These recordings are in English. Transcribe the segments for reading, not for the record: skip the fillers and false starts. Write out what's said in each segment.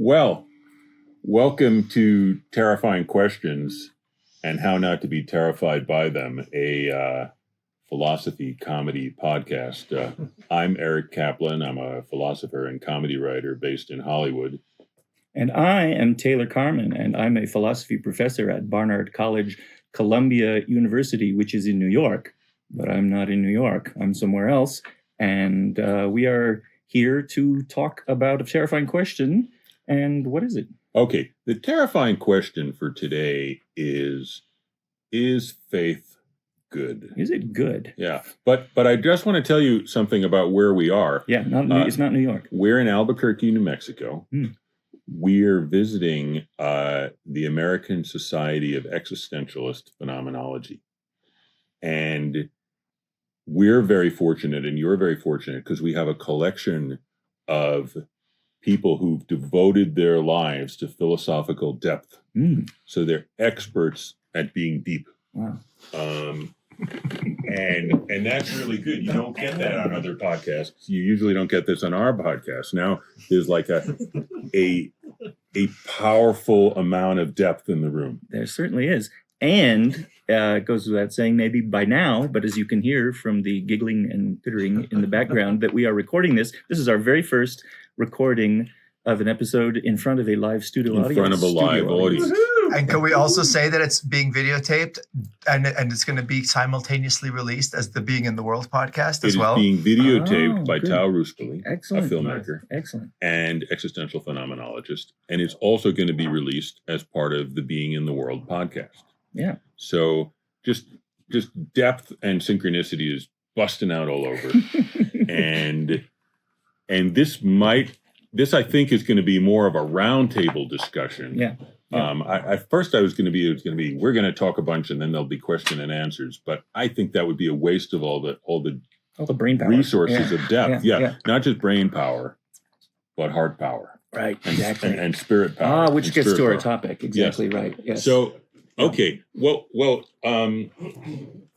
Well, welcome to Terrifying Questions and How Not to Be Terrified by Them, a philosophy comedy podcast. I'm Eric Kaplan. I'm a philosopher and comedy writer based in Hollywood. And I am Taylor Carman, and I'm a philosophy professor at Barnard College, Columbia University, which is in New York. But I'm not in New York. I'm somewhere else. And we are here to talk about a terrifying question. And what is it? Okay, the terrifying question for today is faith good? Is it good? Yeah, but I just want to tell you something about where we are. Yeah, it's not New York. We're in Albuquerque, New Mexico. We're visiting the American Society of Existentialist Phenomenology. And we're very fortunate, and you're very fortunate, because we have a collection of people who've devoted their lives to philosophical depth. So they're experts at being deep. Wow. And that's really good. You don't get that on other podcasts. You usually don't get this on our podcast. Now there's like a powerful amount of depth in the room. There certainly is. And it goes without saying, maybe by now, but as you can hear from the giggling and tittering in the background, that we are recording this. This is our very first recording of an episode in front of a live studio audience. In front of a live audience. And can we also say that it's being videotaped and it's going to be simultaneously released as the Being in the World podcast as well? It is being videotaped by good. Rousse, Excellent. a filmmaker. Excellent. And existential phenomenologist. And it's also going to be released as part of the Being in the World podcast. Yeah. So just depth and synchronicity is busting out all over. and this I think is going to be more of a roundtable discussion. Yeah. At first it was going to be we're going to talk a bunch and then there'll be question and answers. But I think that would be a waste of all the brain power. resources of depth. Yeah. Not just brain power, but heart power. Right. Exactly. And spirit power. Which gets to our topic. Exactly. Yes. Right. Yes. So okay. Well.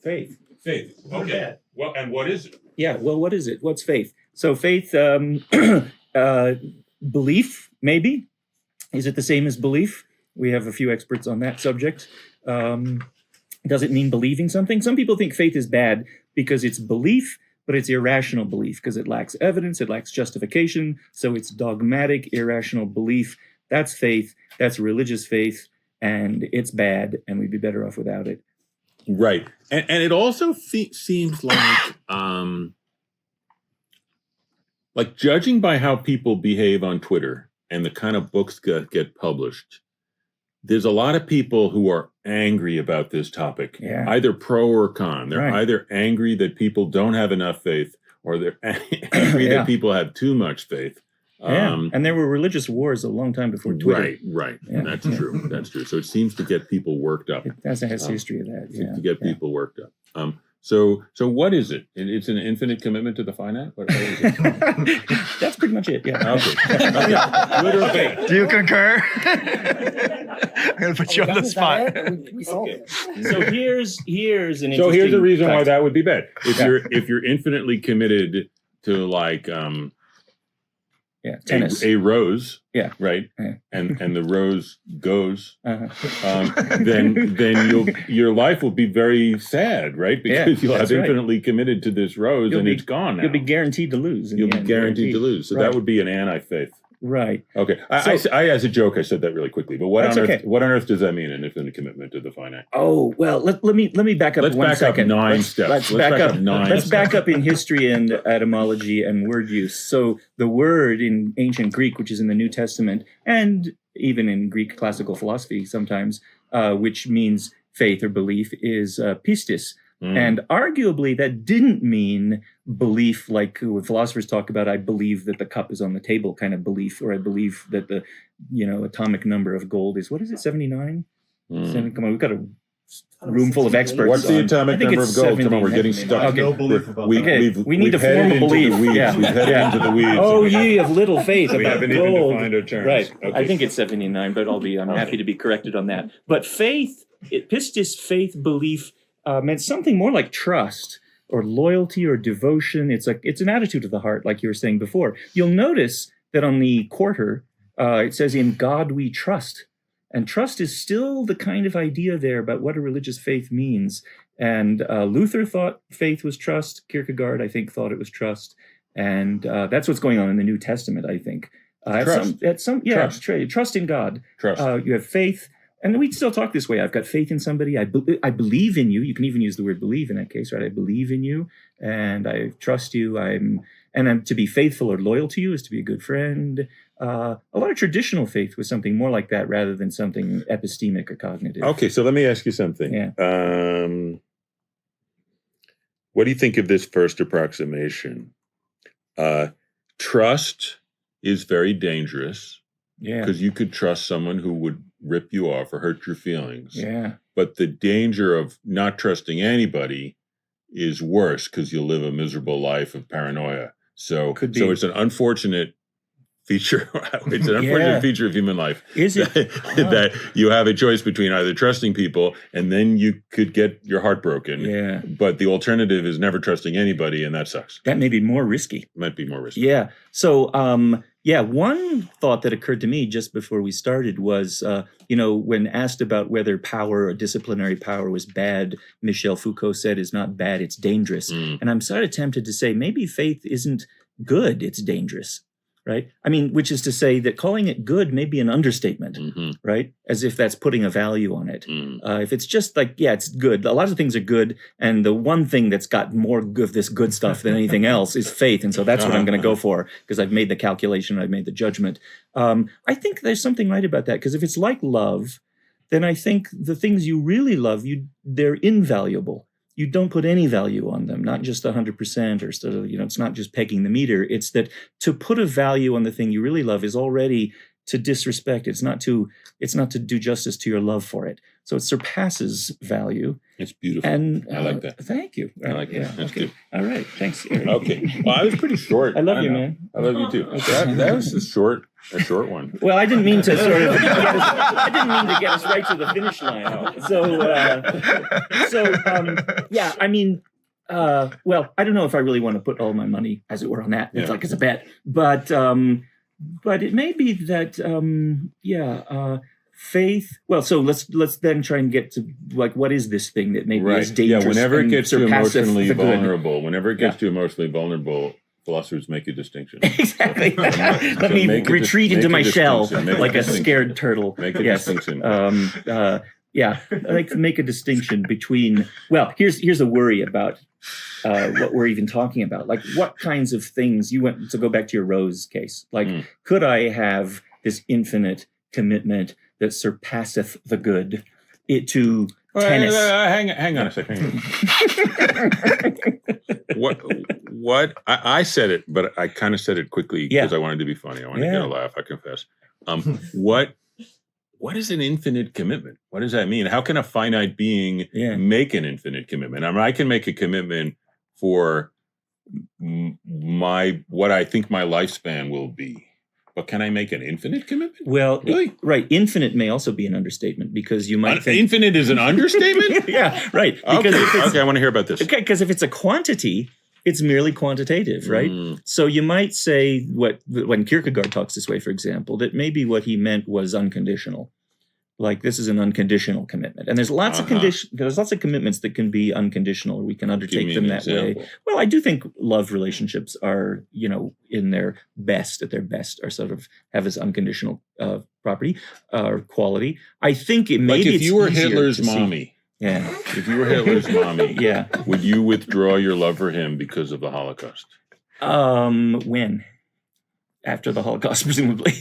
Faith. Okay. Well, and what is it? Yeah. Well, what is it? What's faith? So faith, belief, maybe. Is it the same as belief? We have a few experts on that subject. Does it mean believing something? Some people think faith is bad because it's belief, but it's irrational belief because it lacks evidence, it lacks justification. So it's dogmatic, irrational belief. That's faith. That's religious faith. And it's bad, and we'd be better off without it. Right. And it also seems like judging by how people behave on Twitter and the kind of books get published, there's a lot of people who are angry about this topic, either pro or con. They're either angry that people don't have enough faith, or they're angry that people have too much faith. And there were religious wars a long time before Twitter. Right. Yeah. That's true. That's true. So it seems to get people worked up. It has a history of that. To get people worked up. So what is it? It's an infinite commitment to the finite? What is it? That's pretty much it, yeah. Okay. Do you concur? I'm going to put you on the spot. We solved it. So here's an interesting here's a reason fact. why that would be bad. If you're infinitely committed to like tennis. A rose, right, Yeah. and the rose goes, then your life will be very sad, right? Because you'll have infinitely committed to this rose, and it's gone now. You'll be guaranteed to lose. You'll be guaranteed to lose. So that would be an anti-faith. Right. Okay. I as a joke, I said that really quickly, but what on earth does that mean? An infinite commitment to the finite? Oh well, let me back up. Let's one back second. up 9 steps. Let's back up in history and etymology and word use. So the word in ancient Greek, which is in the New Testament, and even in Greek classical philosophy sometimes, which means faith or belief, is pistis. And arguably that didn't mean belief like when philosophers talk about, I believe that the cup is on the table kind of belief, or I believe that the atomic number of gold is, what is it, 79? Come on, we've got a room full of experts. What's the atomic number of gold? Come on, we're getting stuck. Okay. No belief about We need to form a belief. We've headed into the weeds. Oh, ye of little faith We about haven't gold. even defined our terms. Right. Okay. I think it's 79, but I'm happy to be corrected on that. But faith, pistis, faith, belief, meant something more like trust or loyalty or devotion. It's an attitude of the heart, like you were saying before. You'll notice that on the quarter, It says, "In God we trust." And trust is still the kind of idea there about what a religious faith means. And Luther thought faith was trust. Kierkegaard, I think, thought it was trust. And that's what's going on in the New Testament, I think. Trust in God. Trust. You have faith. And we still talk this way. I've got faith in somebody. I believe in you. You can even use the word believe in that case, right? I believe in you, and I trust you. I'm to be faithful or loyal to you is to be a good friend. A lot of traditional faith was something more like that rather than something epistemic or cognitive. Okay, so let me ask you something. Yeah. What do you think of this first approximation? Trust is very dangerous. Yeah. Because you could trust someone who would rip you off or hurt your feelings. Yeah. But the danger of not trusting anybody is worse because you'll live a miserable life of paranoia. So it's an unfortunate feature. It's an unfortunate feature of human life. Is it? That you have a choice between either trusting people and then you could get your heart broken. Yeah. But the alternative is never trusting anybody, and that sucks. That may be more risky. Might be more risky. Yeah. So, one thought that occurred to me just before we started was, when asked about whether power or disciplinary power was bad, Michel Foucault said it's not bad, it's dangerous. And I'm sort of tempted to say maybe faith isn't good, it's dangerous. Right? I mean, which is to say that calling it good may be an understatement, right? As if that's putting a value on it. If it's just like, it's good. A lot of things are good. And the one thing that's got more of this good stuff than anything else is faith. And so that's what I'm going to go for because I've made the calculation, I've made the judgment. I think there's something right about that because if it's like love, then I think the things you really love, they're invaluable. You don't put any value on them, not just 100% or sort of, it's not just pegging the meter. It's that to put a value on the thing you really love is already to disrespect. It's not to do justice to your love for it. So it surpasses value. It's beautiful. And I like that. Thank you. I like that. Yeah, That's okay. good. All right. Thanks, Eric. Okay. Well, I was pretty short. I love you, man. I love you too. That was a short one. Well, I didn't mean to sort of get us right to the finish line. Well, I don't know if I really want to put all my money, as it were, on that. It's like it's a bet, but it may be that faith. Well, so let's then try and get to like what is this thing that maybe is dangerous? Yeah, whenever it gets too emotionally vulnerable, philosophers make a distinction. Exactly. Let me retreat into my shell like a scared turtle. Make a distinction. I like to make a distinction between. Well, here's a worry about what we're even talking about. Like, what kinds of things you went to go back to your Rousse case? Like, could I have this infinite commitment that surpasseth the good? To tennis. Hang on a second. What? I said it, but I kind of said it quickly because I wanted to be funny. I wanted to get a laugh, I confess. What is an infinite commitment? What does that mean? How can a finite being make an infinite commitment? I mean, I can make a commitment for what I think my lifespan will be. But can I make an infinite commitment? Well, really? Right. Infinite may also be an understatement because you might think... Infinite is an understatement? Yeah, right. Because okay, I want to hear about this. Okay, because if it's a quantity, it's merely quantitative, right? So you might say when Kierkegaard talks this way, for example, that maybe what he meant was unconditional. Like, this is an unconditional commitment. And there's lots of there's lots of commitments that can be unconditional. We can undertake them that way. Well, I do think love relationships are, in their best, are sort of have this unconditional property or quality. I think if you were Hitler's mommy. Yeah. If you were Hitler's mommy, would you withdraw your love for him because of the Holocaust? When? After the Holocaust, presumably,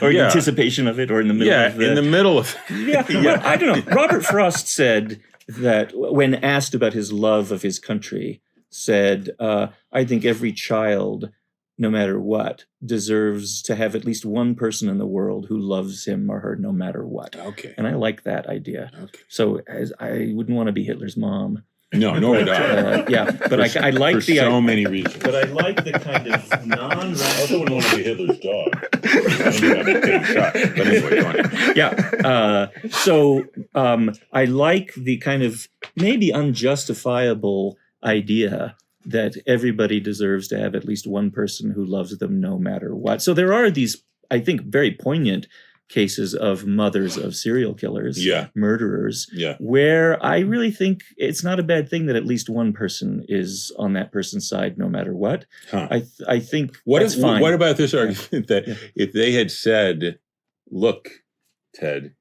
or in anticipation of it, or in the middle of it. In the middle of it. Well, I don't know. Robert Frost said that when asked about his love of his country, said, I think every child, no matter what, deserves to have at least one person in the world who loves him or her no matter what. Okay. And I like that idea. Okay. So I wouldn't want to be Hitler's mom. No, nor would I. But I like the so many reasons. But I like the kind of non-rational. I also wouldn't want to be Hitler's dog. But anyway, go on. I like the kind of maybe unjustifiable idea that everybody deserves to have at least one person who loves them no matter what. So there are these I think, very poignant cases of mothers of serial killers, murderers, where I really think it's not a bad thing that at least one person is on that person's side, no matter what. I think that's fine. What about this argument that if they had said, "Look, Ted,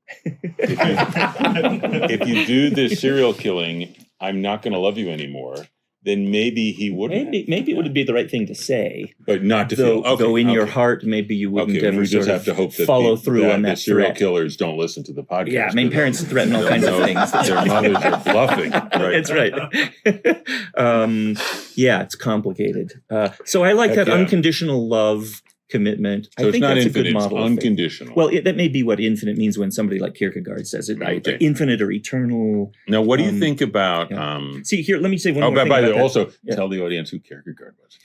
if you do this serial killing, I'm not going to love you anymore," then maybe he wouldn't. Maybe it would be the right thing to say, but not to feel. Though in your heart, maybe you wouldn't ever we just have to hope that follow through on that. The serial threat. Killers don't listen to the podcast. Yeah, I mean, parents threaten all kinds of things. Their mothers are bluffing. Right? That's right. Yeah, it's complicated. So I like that unconditional love. Commitment. So I think not that's infinite, a good model. It's unconditional. Well, that may be what infinite means when somebody like Kierkegaard says it. Right? Okay. Infinite or eternal. Now, what do you think about? See, here, let me say one more thing. By the way, also tell the audience who Kierkegaard was.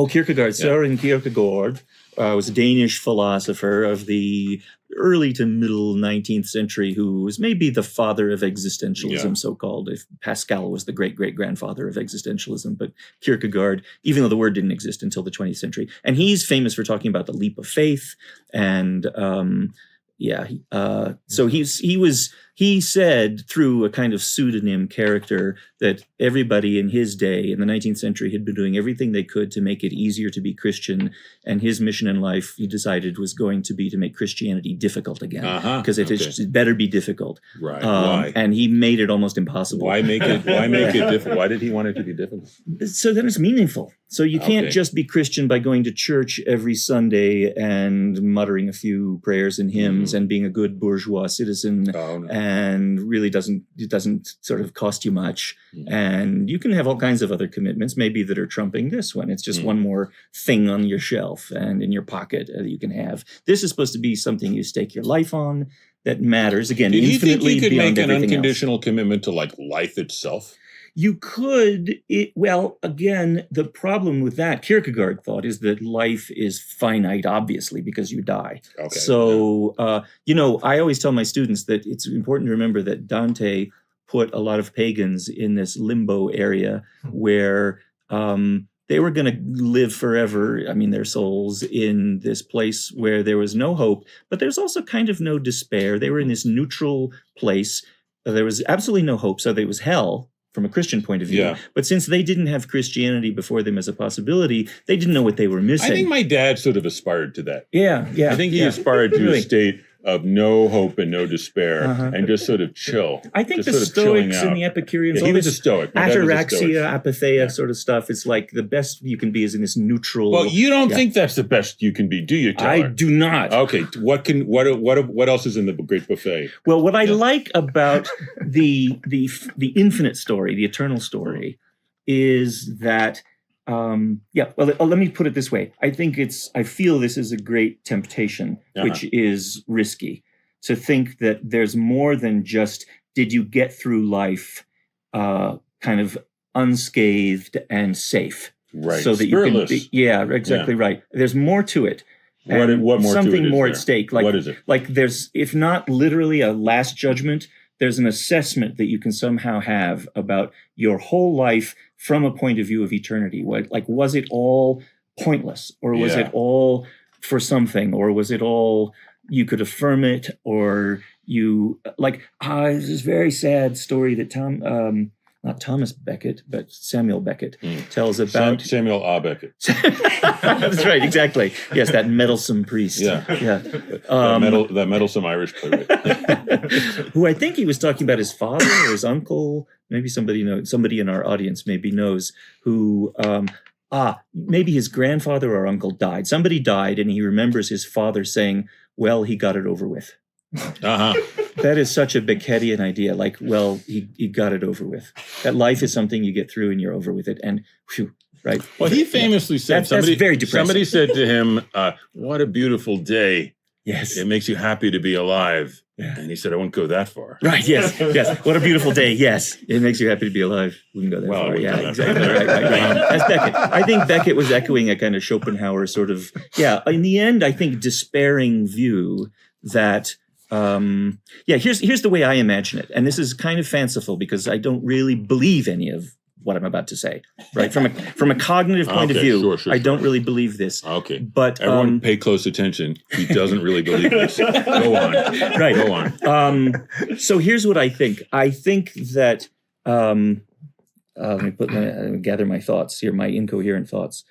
Kierkegaard. Søren Kierkegaard was a Danish philosopher of the early to middle 19th century, who was maybe the father of existentialism, so-called. If Pascal was the great-great-grandfather of existentialism, but Kierkegaard, even though the word didn't exist until the 20th century, and he's famous for talking about the leap of faith, and so he said through a kind of pseudonym character that everybody in his day in the 19th century had been doing everything they could to make it easier to be Christian. And his mission in life, he decided, was going to be to make Christianity difficult again, because it better be difficult. Right. Why? And he made it almost impossible. Why make it difficult? Why did he want it to be difficult? So that it's meaningful. So you can't just be Christian by going to church every Sunday and muttering a few prayers and hymns and being a good bourgeois citizen. And really it doesn't sort of cost you much. And you can have all kinds of other commitments, maybe that are trumping this one. It's just one more thing on your shelf and in your pocket that you can have. This is supposed to be something you stake your life on that matters. Again, do you think you could beyond make an everything unconditional else. Commitment to like life itself? You could. Well, again, the problem with that, Kierkegaard thought, is that life is finite, obviously, because you die. Okay. So, I always tell my students that it's important to remember that Dante put a lot of pagans in this limbo area where they were going to live forever, their souls, in this place where there was no hope, but there's also kind of no despair. They were in this neutral place. There was absolutely no hope, so there was hell from a Christian point of view. Yeah. But since they didn't have Christianity before them as a possibility, they didn't know what they were missing. I think my dad sort of aspired to that. Yeah. I think he aspired to a state of no hope and no despair and just sort of chill. I think the Stoics and the Epicureans, he was a Stoic. Ataraxia, apatheia sort of stuff. It's like the best you can be is in this neutral. Well, you don't think that's the best you can be, do you, Taylor? I do not. Okay, what else is in the great buffet? Well, what I like about the infinite story, the eternal story, is that. Let me put it this way. I feel this is a great temptation, which is risky, to think that there's more than just, did you get through life kind of unscathed and safe? Right. So that Spiritless. You can be, exactly right. There's more to it. What more something to it is more there? at stake. Like, what is it? Like there's, if not literally a last judgment, there's an assessment that you can somehow have about your whole life from a point of view of eternity. Was it all pointless, or was it all for something, or was it all you could affirm it, or you this is very sad story that not Thomas Becket, but Samuel Beckett tells about Samuel A. Beckett. That's right, exactly. Yes, that meddlesome priest. Yeah. That meddlesome Irish playwright. Who I think he was talking about his father or his uncle. Maybe somebody in our audience maybe knows who. Maybe his grandfather or uncle died. Somebody died, and he remembers his father saying, "Well, he got it over with." That is such a Beckettian idea. He got it over with. That life is something you get through and you're over with it. And whew, right. Well, he famously said, that's very depressing. Somebody said to him, what a beautiful day. Yes. It makes you happy to be alive. Yeah. And he said, I wouldn't go that far. Right. Yes. What a beautiful day. Yes. It makes you happy to be alive. Wouldn't go that far. Yeah, exactly. Right. That's Beckett. I think Beckett was echoing a kind of Schopenhauer sort of, in the end, I think despairing view that, here's the way I imagine it. And this is kind of fanciful because I don't really believe any of what I'm about to say, right? From a cognitive point of view, I don't really believe this. Okay. But everyone pay close attention. He doesn't really believe this. Go on. Right. Go on. So here's what I think. I think that let me gather my thoughts here, my incoherent thoughts.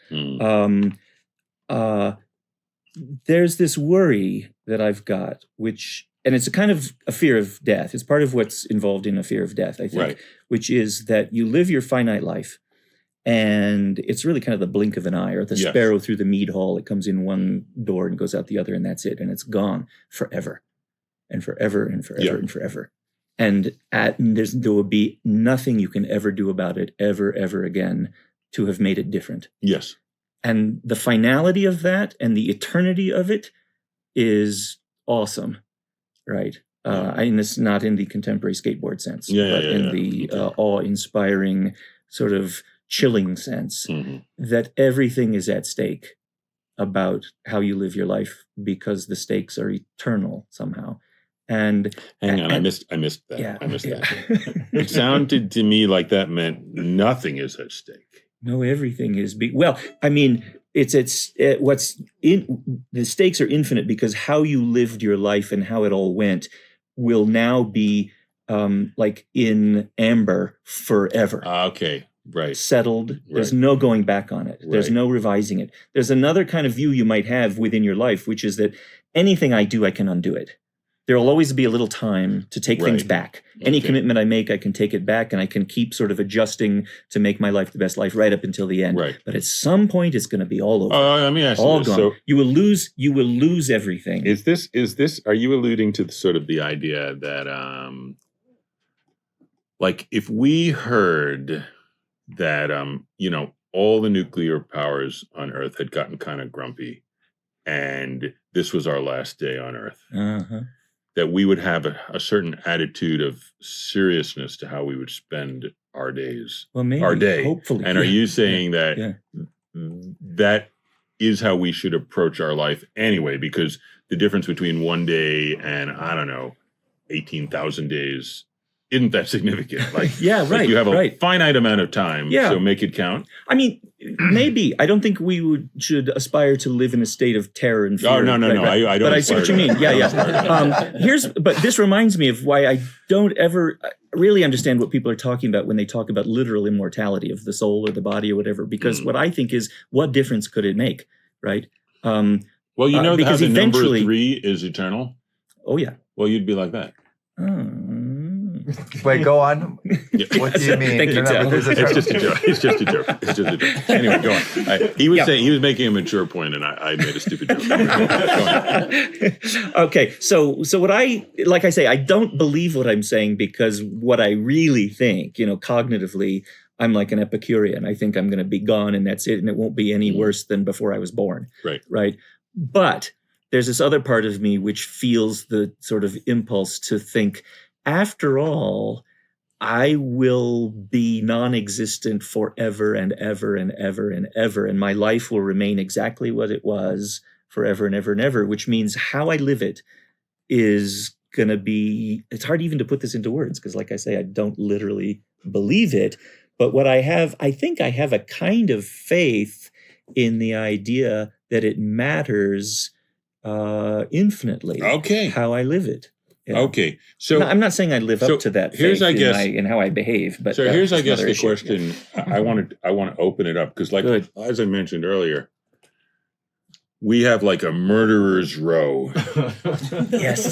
There's this worry that I've got, and it's a kind of a fear of death. It's part of what's involved in a fear of death, I think, right. Which is that you live your finite life, and it's really kind of the blink of an eye, or the sparrow through the mead hall. It comes in one door and goes out the other, and that's it, and it's gone forever, and forever, and forever, and forever. And there will be nothing you can ever do about it, ever again, to have made it different. Yes. And the finality of that and the eternity of it is awesome, right? And it's not in the contemporary skateboard sense, but in the awe-inspiring, sort of chilling sense that everything is at stake about how you live your life because the stakes are eternal somehow. And hang on, I missed that. Yeah, I missed that. It sounded to me like that meant nothing is at stake. No, everything is. Well, I mean, what's in the stakes are infinite because how you lived your life and how it all went will now be like in amber forever. Okay, right. Settled. Right. There's no going back on it. There's no revising it. There's another kind of view you might have within your life, which is that anything I do, I can undo it. There will always be a little time to take things back. Any commitment I make, I can take it back, and I can keep sort of adjusting to make my life the best life right up until the end. Right. But at some point, it's going to be all over. Let me ask you this. Gone. So, you will lose everything. Is this? Are you alluding to sort of the idea that, like, if we heard that, all the nuclear powers on Earth had gotten kind of grumpy, and this was our last day on Earth. That we would have a certain attitude of seriousness to how we would spend our days, our day. Hopefully. And are you saying that that is how we should approach our life anyway? Because the difference between one day and, 18,000 days isn't that significant. Like, you have a finite amount of time, so make it count. I mean, maybe. I don't think we should aspire to live in a state of terror and fear. Oh, no. I don't. But I see what you mean. But this reminds me of why I don't ever really understand what people are talking about when they talk about literal immortality of the soul or the body or whatever. Because what I think is, what difference could it make, right? Well, because how the number 3 is eternal? Oh, yeah. Well, you'd be like that. Wait, go on. What do you mean? Thank you, Tim. It's just a joke. Anyway, go on. He was making a mature point, and I made a stupid joke. Go on. Okay, so what I say, I don't believe what I'm saying because what I really think, cognitively, I'm like an Epicurean. I think I'm going to be gone, and that's it, and it won't be any worse than before I was born. Right. But there's this other part of me which feels the sort of impulse to think, after all, I will be non-existent forever and ever and ever and ever, and my life will remain exactly what it was forever and ever and ever, which means how I live it is going to be, it's hard even to put this into words, because like I say, I don't literally believe it, but what I think I have a kind of faith in the idea that it matters infinitely how I live it. Yeah. Okay, so I'm not saying I live up to that faith in how I behave, but so here's, I guess, the question. I want to open it up because, like, as I mentioned earlier, we have like a murderer's row of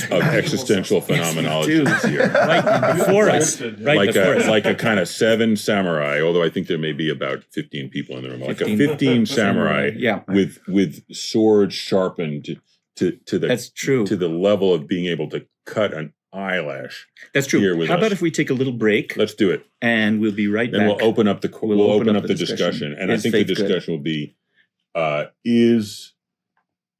existential phenomenology here, right before us, like a kind of 7 samurai. Although I think there may be about 15 people in the room, like a 15 samurai, with swords sharpened to the level of being able to cut an eyelash. That's true. How about if we take a little break? Let's do it, and we'll be right back. And we'll open up the discussion. And I think the discussion will be: is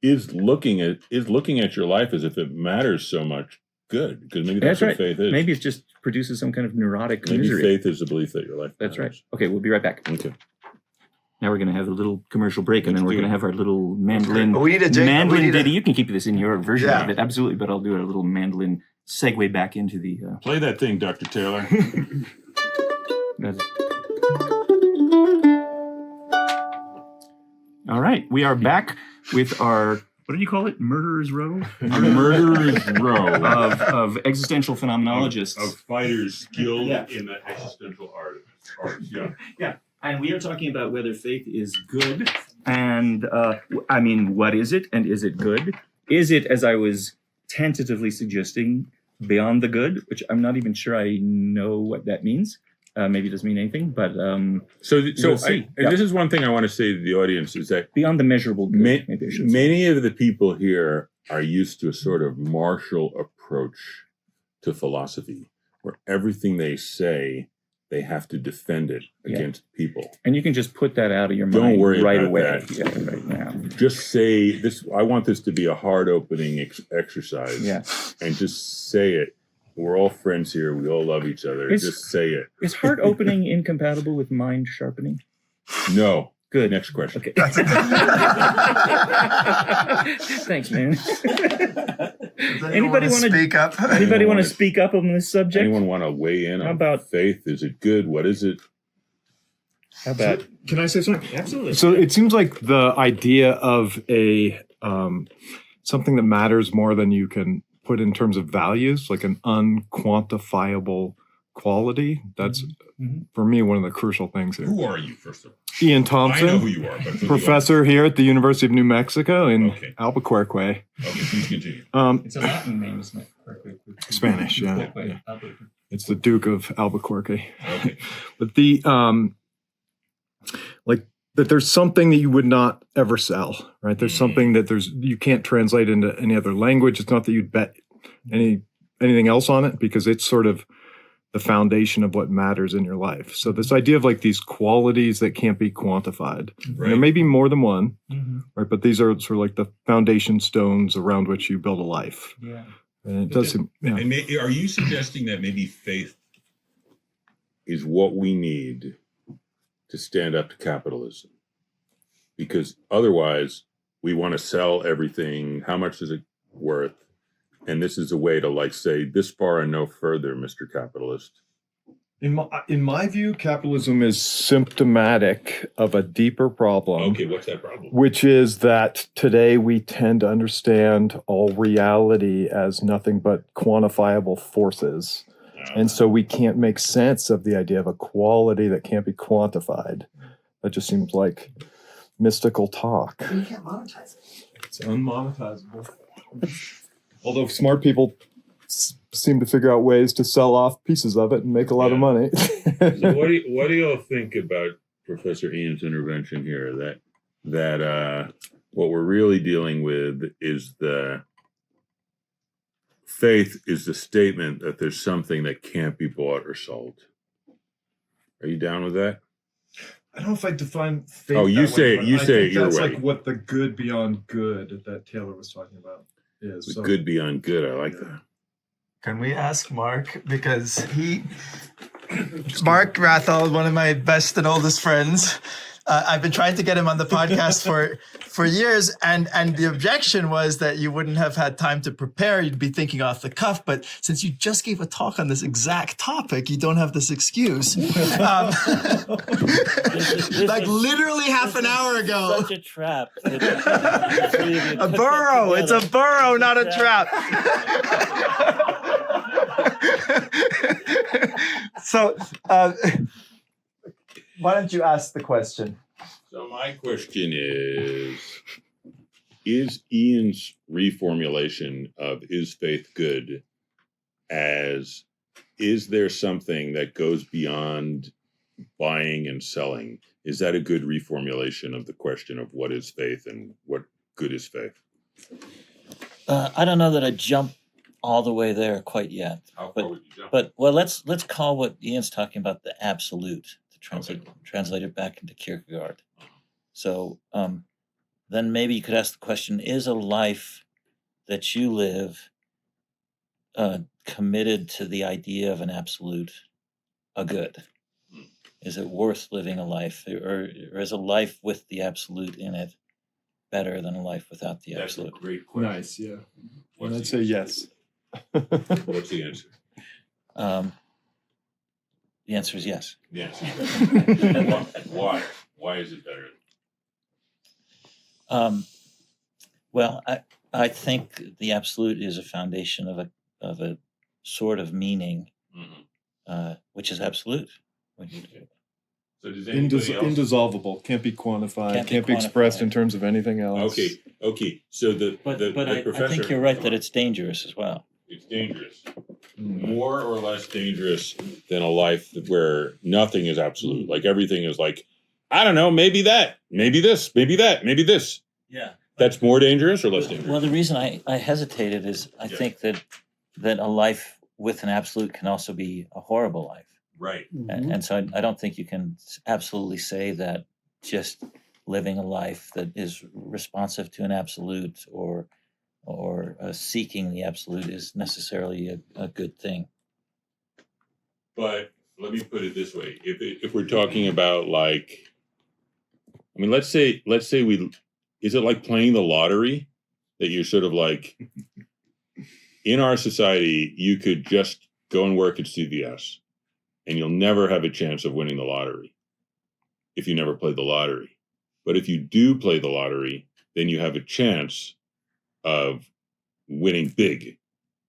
looking at your life as if it matters so much good? Because maybe that's what faith is. Maybe it just produces some kind of neurotic misery. Faith is the belief that your life matters. That's right. Okay, we'll be right back. Okay. Now we're going to have a little commercial break, and then we're going to have our little mandolin. We need a mandolin ditty. You can keep this in your version of it, absolutely, but I'll do a little mandolin segue back into the... Play that thing, Dr. Taylor. All right, we are back with our, what did you call it? Murderer's Row? Murderer's Row of existential phenomenologists. Of fighters skilled in the existential arts. Yeah, and we are talking about whether faith is good. And I mean, what is it, and is it good? Is it, as I was tentatively suggesting, beyond the good, which I'm not even sure I know what that means. Maybe it doesn't mean anything, but we'll see. This is one thing I want to say to the audience is that beyond the measurable good, maybe I should say. Many of the people here are used to a sort of martial approach to philosophy, where everything they say, they have to defend it against people. And you can just put that out of your Don't mind worry right about away. that. Yeah, right now. Just say this. I want this to be a hard opening exercise. Yeah. And just say it. We're all friends here. We all love each other. Just say it. Is heart opening incompatible with mind sharpening? No. Good. Next question. Okay. Thanks, man. Anybody want to speak up? Anybody want to speak up on this subject? Anyone want to weigh in on about faith? Is it good? What is it? How about? Can I say something? Absolutely. So it seems like the idea of a something that matters more than you can put in terms of values, like an unquantifiable quality. That's for me one of the crucial things here. Who are you, first of all? Iain Thomson. I know who you are, but professor here at the University of New Mexico in Albuquerque. Okay, please continue. It's a Latin name, isn't it? Spanish, yeah. It's the Duke of Albuquerque. Okay. But the like that there's something that you would not ever sell, right? There's something that you can't translate into any other language. It's not that you'd bet anything else on it, because it's sort of the foundation of what matters in your life. So this idea of like these qualities that can't be quantified. Right. There may be more than one, right? But these are sort of like the foundation stones around which you build a life. Yeah. And it does seem, yeah. And are you suggesting that maybe faith is what we need to stand up to capitalism? Because otherwise, we want to sell everything. How much is it worth? And this is a way to like say, this far and no further, Mr. Capitalist. In my view, capitalism is symptomatic of a deeper problem. Okay, what's that problem? Which is that today we tend to understand all reality as nothing but quantifiable forces. And so we can't make sense of the idea of a quality that can't be quantified. That just seems like mystical talk. You can't monetize it. It's unmonetizable. Although smart people seem to figure out ways to sell off pieces of it and make a lot of money. So what do y'all think about Professor Ian's intervention here? That what we're really dealing with is the faith is the statement that there's something that can't be bought or sold. Are you down with that? I don't know if I define faith. Oh, you say it your that's way. like what the good beyond good that Taylor was talking about is. The good beyond good. I like that. Can we ask Mark? Because Mark Wrathall, one of my best and oldest friends, I've been trying to get him on the podcast for years, and the objection was that you wouldn't have had time to prepare. You'd be thinking off the cuff. But since you just gave a talk on this exact topic, you don't have this excuse. Like literally half an hour ago. Such a trap. A burrow. It's a burrow, not a trap. So, why don't you ask the question? So my question is Ian's reformulation of is faith good as, is there something that goes beyond buying and selling? Is that a good reformulation of the question of what is faith and what good is faith? I don't know that I jump all the way there quite yet. How far would you jump? But well, let's call what Ian's talking about the absolute, to translate it back into Kierkegaard. So then maybe you could ask the question, is a life that you live committed to the idea of an absolute a good? Is it worth living a life? Or is a life with the absolute in it better than a life without the absolute? That's a great question. Nice, yeah. What's I'd the say answer? yes. What's the answer? The answer is yes. Yes. Why? Why is it better? Well, I think the absolute is a foundation of a sort of meaning, which is absolute. So does anybody else? Indissolvable, can't be quantified, Can't be expressed quantified. in terms of anything else. Okay. So But the professor, I think you're right that it's dangerous as well. it's dangerous, more or less dangerous than a life where nothing is absolute. Like everything is like, I don't know, maybe that, maybe this, maybe that, maybe this. Yeah. That's more dangerous or less dangerous? Well, the reason I hesitated is I think that a life with an absolute can also be a horrible life. Right. And so I don't think you can absolutely say that just living a life that is responsive to an absolute or seeking the absolute is necessarily a good thing. But let me put it this way: if we're talking about like, I mean, let's say is it like playing the lottery that you're sort of like in our society you could just go and work at CVS and you'll never have a chance of winning the lottery if you never played the lottery. But if you do play the lottery, then you have a chance of winning big.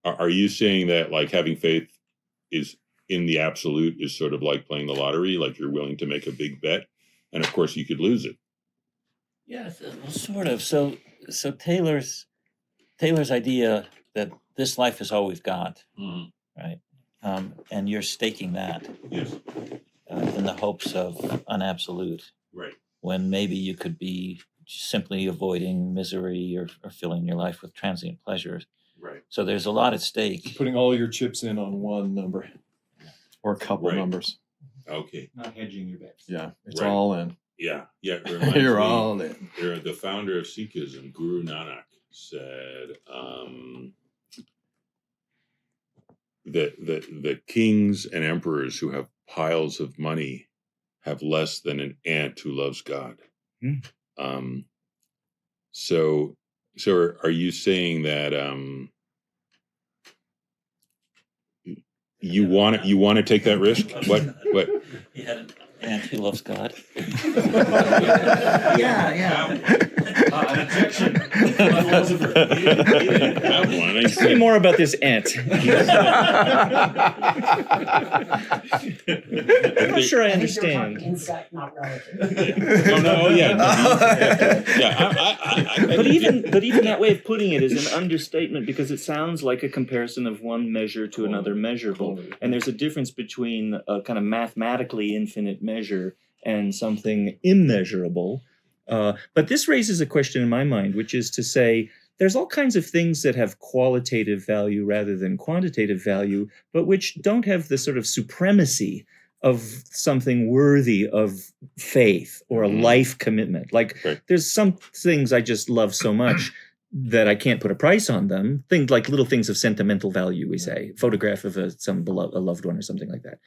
Are you saying that like having faith is in the absolute is sort of like playing the lottery, like you're willing to make a big bet, and of course you could lose it? Yeah, sort of. So Taylor's idea that this life is all we've got, right? And you're staking that Yes. In the hopes of an absolute, Right. when maybe you could be simply avoiding misery or filling your life with transient pleasures. Right. So there's a lot at stake. Putting all your chips in on one number or a couple Right. numbers. Okay. Not hedging your bets. Yeah, it's Right. all in. Yeah. It reminds You're me- all in. The founder of Sikhism, Guru Nanak, said the kings and emperors who have piles of money have less than an ant who loves God. So are you saying that you want to take that risk? What? He had an aunt who loves God. Yeah. An objection. Tell me more about this ant. I'm not sure I understand. Insect, not relative. But even that way of putting it is an understatement because it sounds like a comparison of one measure to another measurable. And there's a difference between a kind of mathematically infinite measure and something immeasurable. But this raises a question in my mind, which is to say, there's all kinds of things that have qualitative value rather than quantitative value, but which don't have the sort of supremacy of something worthy of faith or a life commitment. Like there's some things I just love so much that I can't put a price on them. Things like little things of sentimental value, we say, photograph of a loved one or something like that.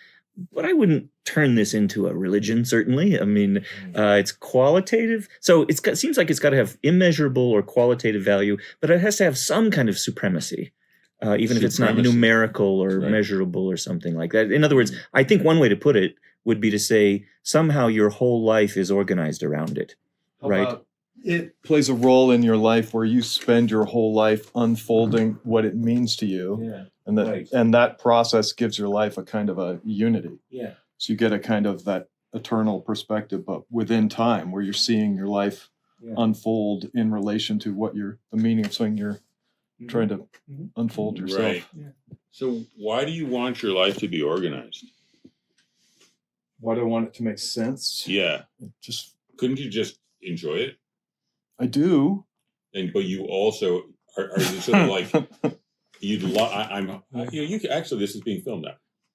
But I wouldn't turn this into a religion, certainly. I mean, it's qualitative. So it seems like it's got to have immeasurable or qualitative value, but it has to have some kind of supremacy, even if it's not numerical or measurable or something like that. In other words, I think one way to put it would be to say somehow your whole life is organized around it, right? It plays a role in your life where you spend your whole life unfolding what it means to you. Yeah. And that process gives your life a kind of a unity. Yeah. So you get a kind of that eternal perspective, but within time, where you're seeing your life unfold in relation to what the meaning of something you're trying to unfold yourself. Right. Yeah. So why do you want your life to be organized? Why do I want it to make sense? Yeah. Couldn't you just enjoy it? I do. But you also are you sort of like you'd you actually, this is being filmed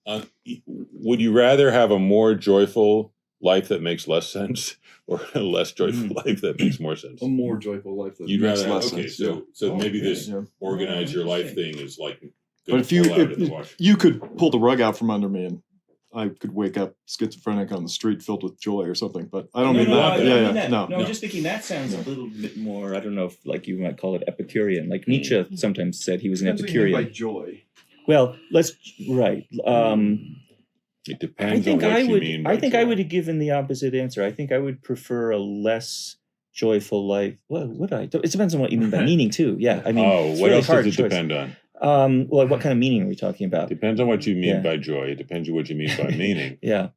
now. Would you rather have a more joyful life that makes less sense, or a less joyful life that makes more sense? A more joyful life that You'd makes rather less okay, sense. So maybe this organize your life thing is like. But if you could pull the rug out from under me and I could wake up schizophrenic on the street filled with joy or something, but I don't mean that. No, I'm just thinking that sounds a little bit more, I don't know if like you might call it Epicurean. Like Nietzsche sometimes said he was an Epicurean. By joy. Well, right. It depends on what you mean by I think joy. I would have given the opposite answer. I think I would prefer a less joyful life. What would I? It depends on what you mean by meaning too. Yeah, I mean, Oh, it's what really else hard does it choice. depend on? Well, what kind of meaning are we talking about? Depends on what you mean Yeah. by joy. It depends on what you mean by meaning. Yeah.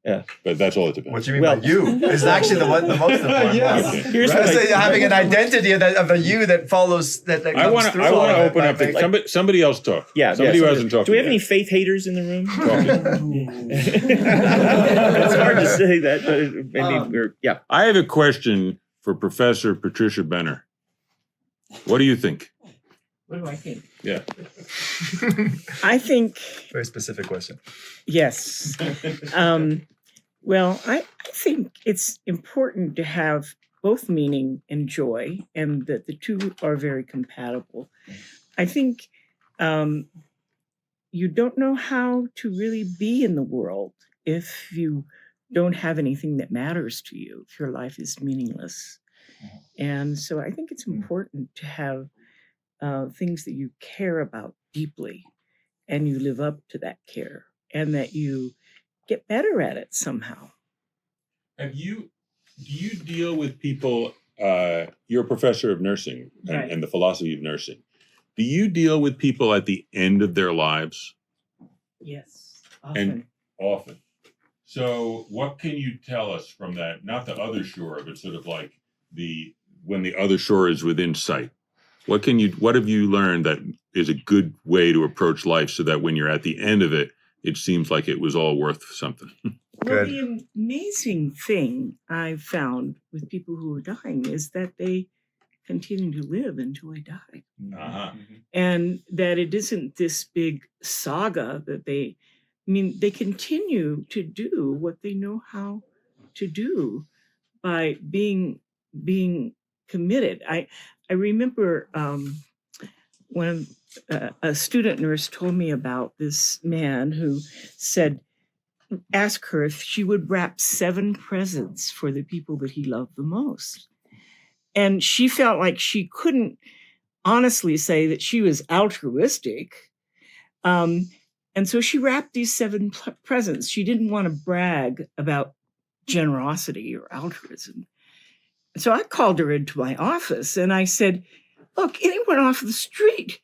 But that's all it depends. What you mean Well- by you is actually the most important Yes. one. Okay. Here's Right? what So I- you're having an identity of a you that follows that comes I want through to all of it open by up. making- Somebody else talk. Yeah. Somebody who yeah, hasn't talked. Do we have yet. any faith haters in the room? Talking. It's hard to say that, but maybe we're yeah. I have a question for Professor Patricia Benner. What do you think? What do I think? Yeah. I think Very specific question. yes. Well, I think it's important to have both meaning and joy, and that the two are very compatible. I think you don't know how to really be in the world if you don't have anything that matters to you, if your life is meaningless. And so I think it's important to have things that you care about deeply, and you live up to that care, and that you get better at it somehow. Do you deal with people? You're a professor of nursing Right. and the philosophy of nursing. Do you deal with people at the end of their lives? Yes, And often. So what can you tell us from that? Not the other shore, but sort of like when the other shore is within sight. What have you learned that is a good way to approach life so that when you're at the end of it, it seems like it was all worth something? Well, Good. the amazing thing I've found with people who are dying is that they continue to live until they die. Uh-huh. And that it isn't this big saga that they continue to do what they know how to do by being committed. I remember when a student nurse told me about this man who asked her if she would wrap 7 presents for the people that he loved the most. And she felt like she couldn't honestly say that she was altruistic. And so she wrapped these 7 presents. She didn't want to brag about generosity or altruism. So I called her into my office and I said, look, anyone off the street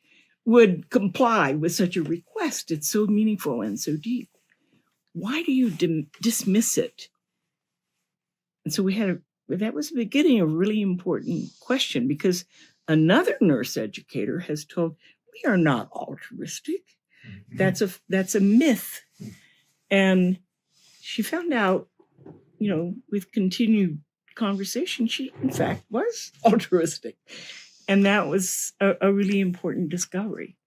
would comply with such a request. It's so meaningful and so deep. Why do you dismiss it? And so that was the beginning of a really important question, because another nurse educator has told, we are not altruistic. That's a myth. And she found out, with continued conversation, she in fact was altruistic. And that was a really important discovery.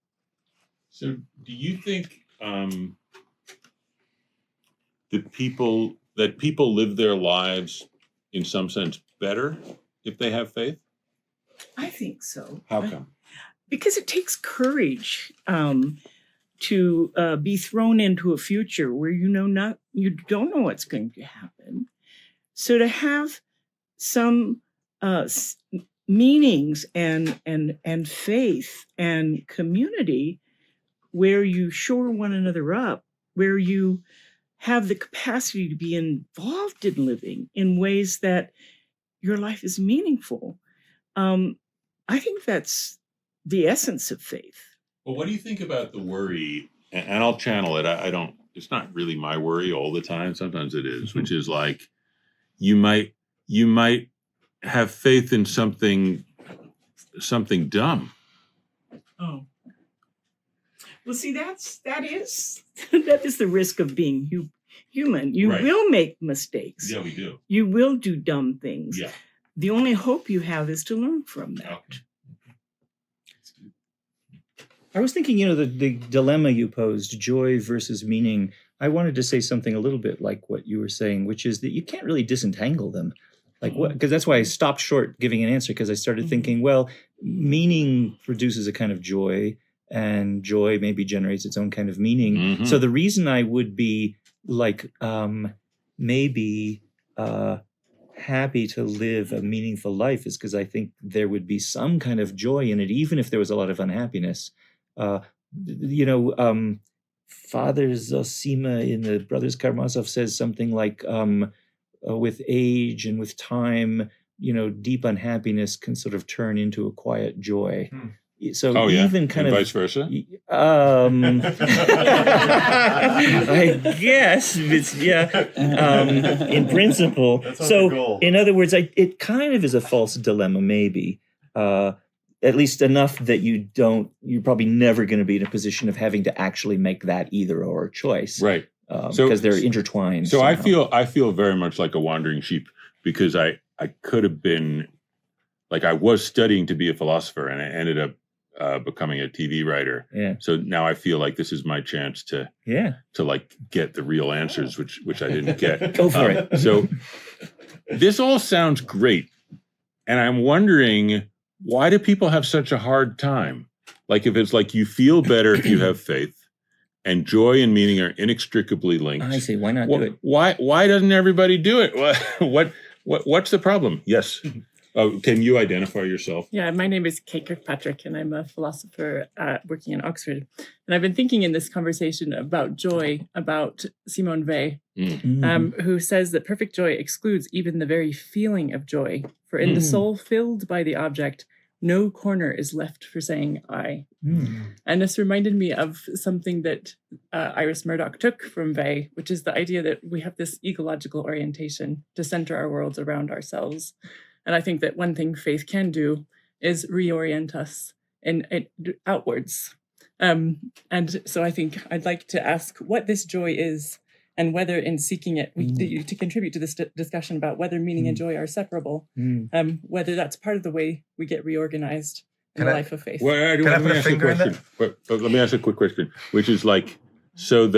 So do you think that people live their lives in some sense better if they have faith? I think so. How come? Because it takes courage to be thrown into a future where you don't know what's going to happen. So to have some meanings and faith and community where you shore one another up, where you have the capacity to be involved in living in ways that your life is meaningful. I think that's the essence of faith. Well, what do you think about the worry? And I'll channel it. I don't. It's not really my worry all the time. Sometimes it is, which is like you might have faith in something dumb. Oh. Well, see, that is the risk of being human. You Right. will make mistakes. Yeah, we do. You will do dumb things. Yeah. The only hope you have is to learn from that. Okay. I was thinking, the dilemma you posed, joy versus meaning. I wanted to say something a little bit like what you were saying, which is that you can't really disentangle them. Like what? Because that's why I stopped short giving an answer, because I started thinking, well, meaning produces a kind of joy, and joy maybe generates its own kind of meaning. Mhm. So the reason I would be like maybe happy to live a meaningful life is because I think there would be some kind of joy in it, even if there was a lot of unhappiness. Father Zosima in the Brothers Karamazov says something like, with age and with time, deep unhappiness can sort of turn into a quiet joy. So even kind and of vice versa. I guess it's in principle. So in other words, it kind of is a false dilemma, maybe. At least enough that you're probably never going to be in a position of having to actually make that either or choice, Right? Because they're intertwined. So somehow. I feel very much like a wandering sheep, because I could have been, like, I was studying to be a philosopher, and I ended up becoming a TV writer. Yeah. So now I feel like this is my chance to like get the real answers, which I didn't get. Go for it. So this all sounds great, and I'm wondering, why do people have such a hard time? Like, if it's like you feel better if you have faith, and joy and meaning are inextricably linked. I say, why not do it? Why doesn't everybody do it? What's the problem? Yes. Can you identify yourself? Yeah, my name is Kate Kirkpatrick, and I'm a philosopher working in Oxford. And I've been thinking in this conversation about joy, about Simone Weil, who says that perfect joy excludes even the very feeling of joy. For in the soul filled by the object, no corner is left for saying I. And this reminded me of something that Iris Murdoch took from Weil, which is the idea that we have this ecological orientation to center our worlds around ourselves. And I think that one thing faith can do is reorient us outwards. And so I think I'd like to ask what this joy is, and whether in seeking it, to contribute to this discussion about whether meaning and joy are separable, whether that's part of the way we get reorganized in the life of faith. Well, let me ask a question. But let me ask a quick question, which is like, so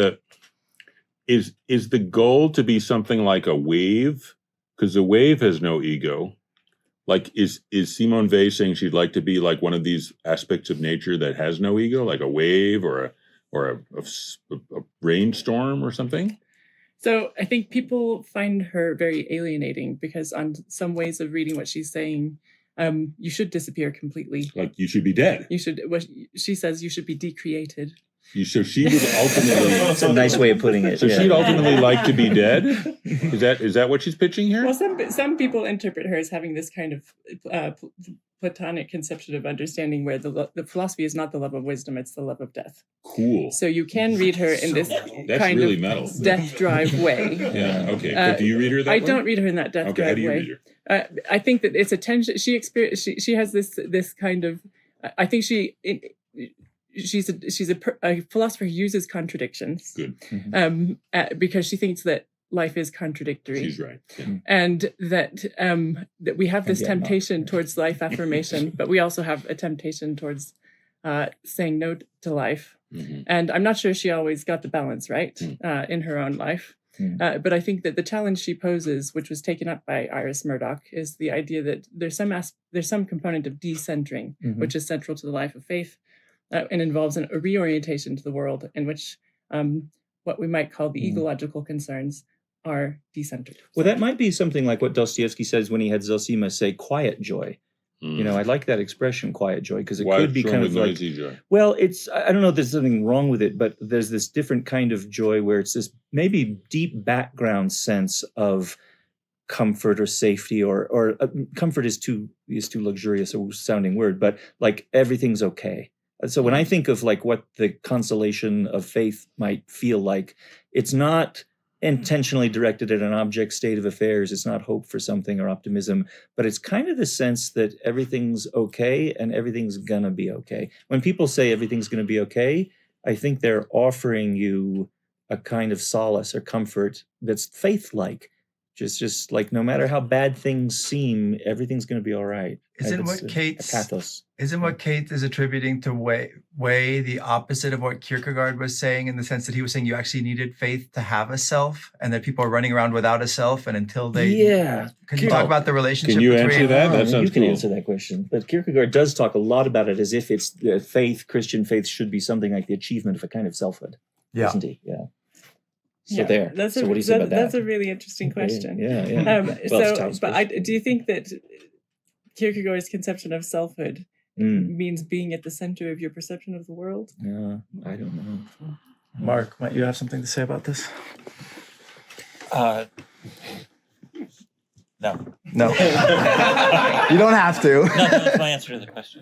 is the goal to be something like a wave? Because the wave has no ego. Like, is Simone Weil saying she'd like to be like one of these aspects of nature that has no ego, like a wave or a rainstorm or something? So I think people find her very alienating, because on some ways of reading what she's saying, you should disappear completely. Like, you should be dead. You should. What she says, you should be decreated. So she would ultimately. That's a nice way of putting it. So she'd ultimately like to be dead. Is that what she's pitching here? Well, some people interpret her as having this kind of Platonic conception of understanding, where the philosophy is not the love of wisdom; it's the love of death. Cool. So you can read her in this kind really of metal. death drive way. Yeah. Okay. But do you read her that way? I don't read her in that death drive way. How do you read her? I think that it's a tension. She has this kind of. I think she's a philosopher who uses contradictions. Good. Because she thinks that life is contradictory. She's right. Yeah. And that we have this temptation towards life affirmation, but we also have a temptation towards saying no to life. And I'm not sure she always got the balance right in her own life. But I think that the challenge she poses, which was taken up by Iris Murdoch, is the idea that there's some component of decentering, which is central to the life of faith, and involves a reorientation to the world in which what we might call the ecological concerns are decentered. Well, that might be something like what Dostoevsky says when he had Zosima say quiet joy. I like that expression, quiet joy, because it could be kind of like, joy? Well, I don't know if there's something wrong with it, but there's this different kind of joy where it's this maybe deep background sense of comfort or safety, or comfort is too luxurious a sounding word, but like everything's okay. So when I think of like what the consolation of faith might feel like, it's not intentionally directed at an object state of affairs. It's not hope for something or optimism, but it's kind of the sense that everything's okay and everything's gonna be okay. When people say everything's gonna be okay, I think they're offering you a kind of solace or comfort that's faith-like. Just like, no matter how bad things seem, everything's going to be all right. Isn't what Kate is attributing to Way the opposite of what Kierkegaard was saying, in the sense that he was saying you actually needed faith to have a self, and that people are running around without a self, and until they Can you talk about the relationship? Can you between answer that? That sounds You can cool. answer that question. But Kierkegaard does talk a lot about it as if it's faith, Christian faith should be something like the achievement of a kind of selfhood. Isn't he? Yeah. So there. So what do you say about that? That's a really interesting question. Yeah. Do you think that Kierkegaard's conception of selfhood means being at the center of your perception of the world? Yeah, I don't know. Mark, might you have something to say about this? No. No. You don't have to. No, that's my answer to the question.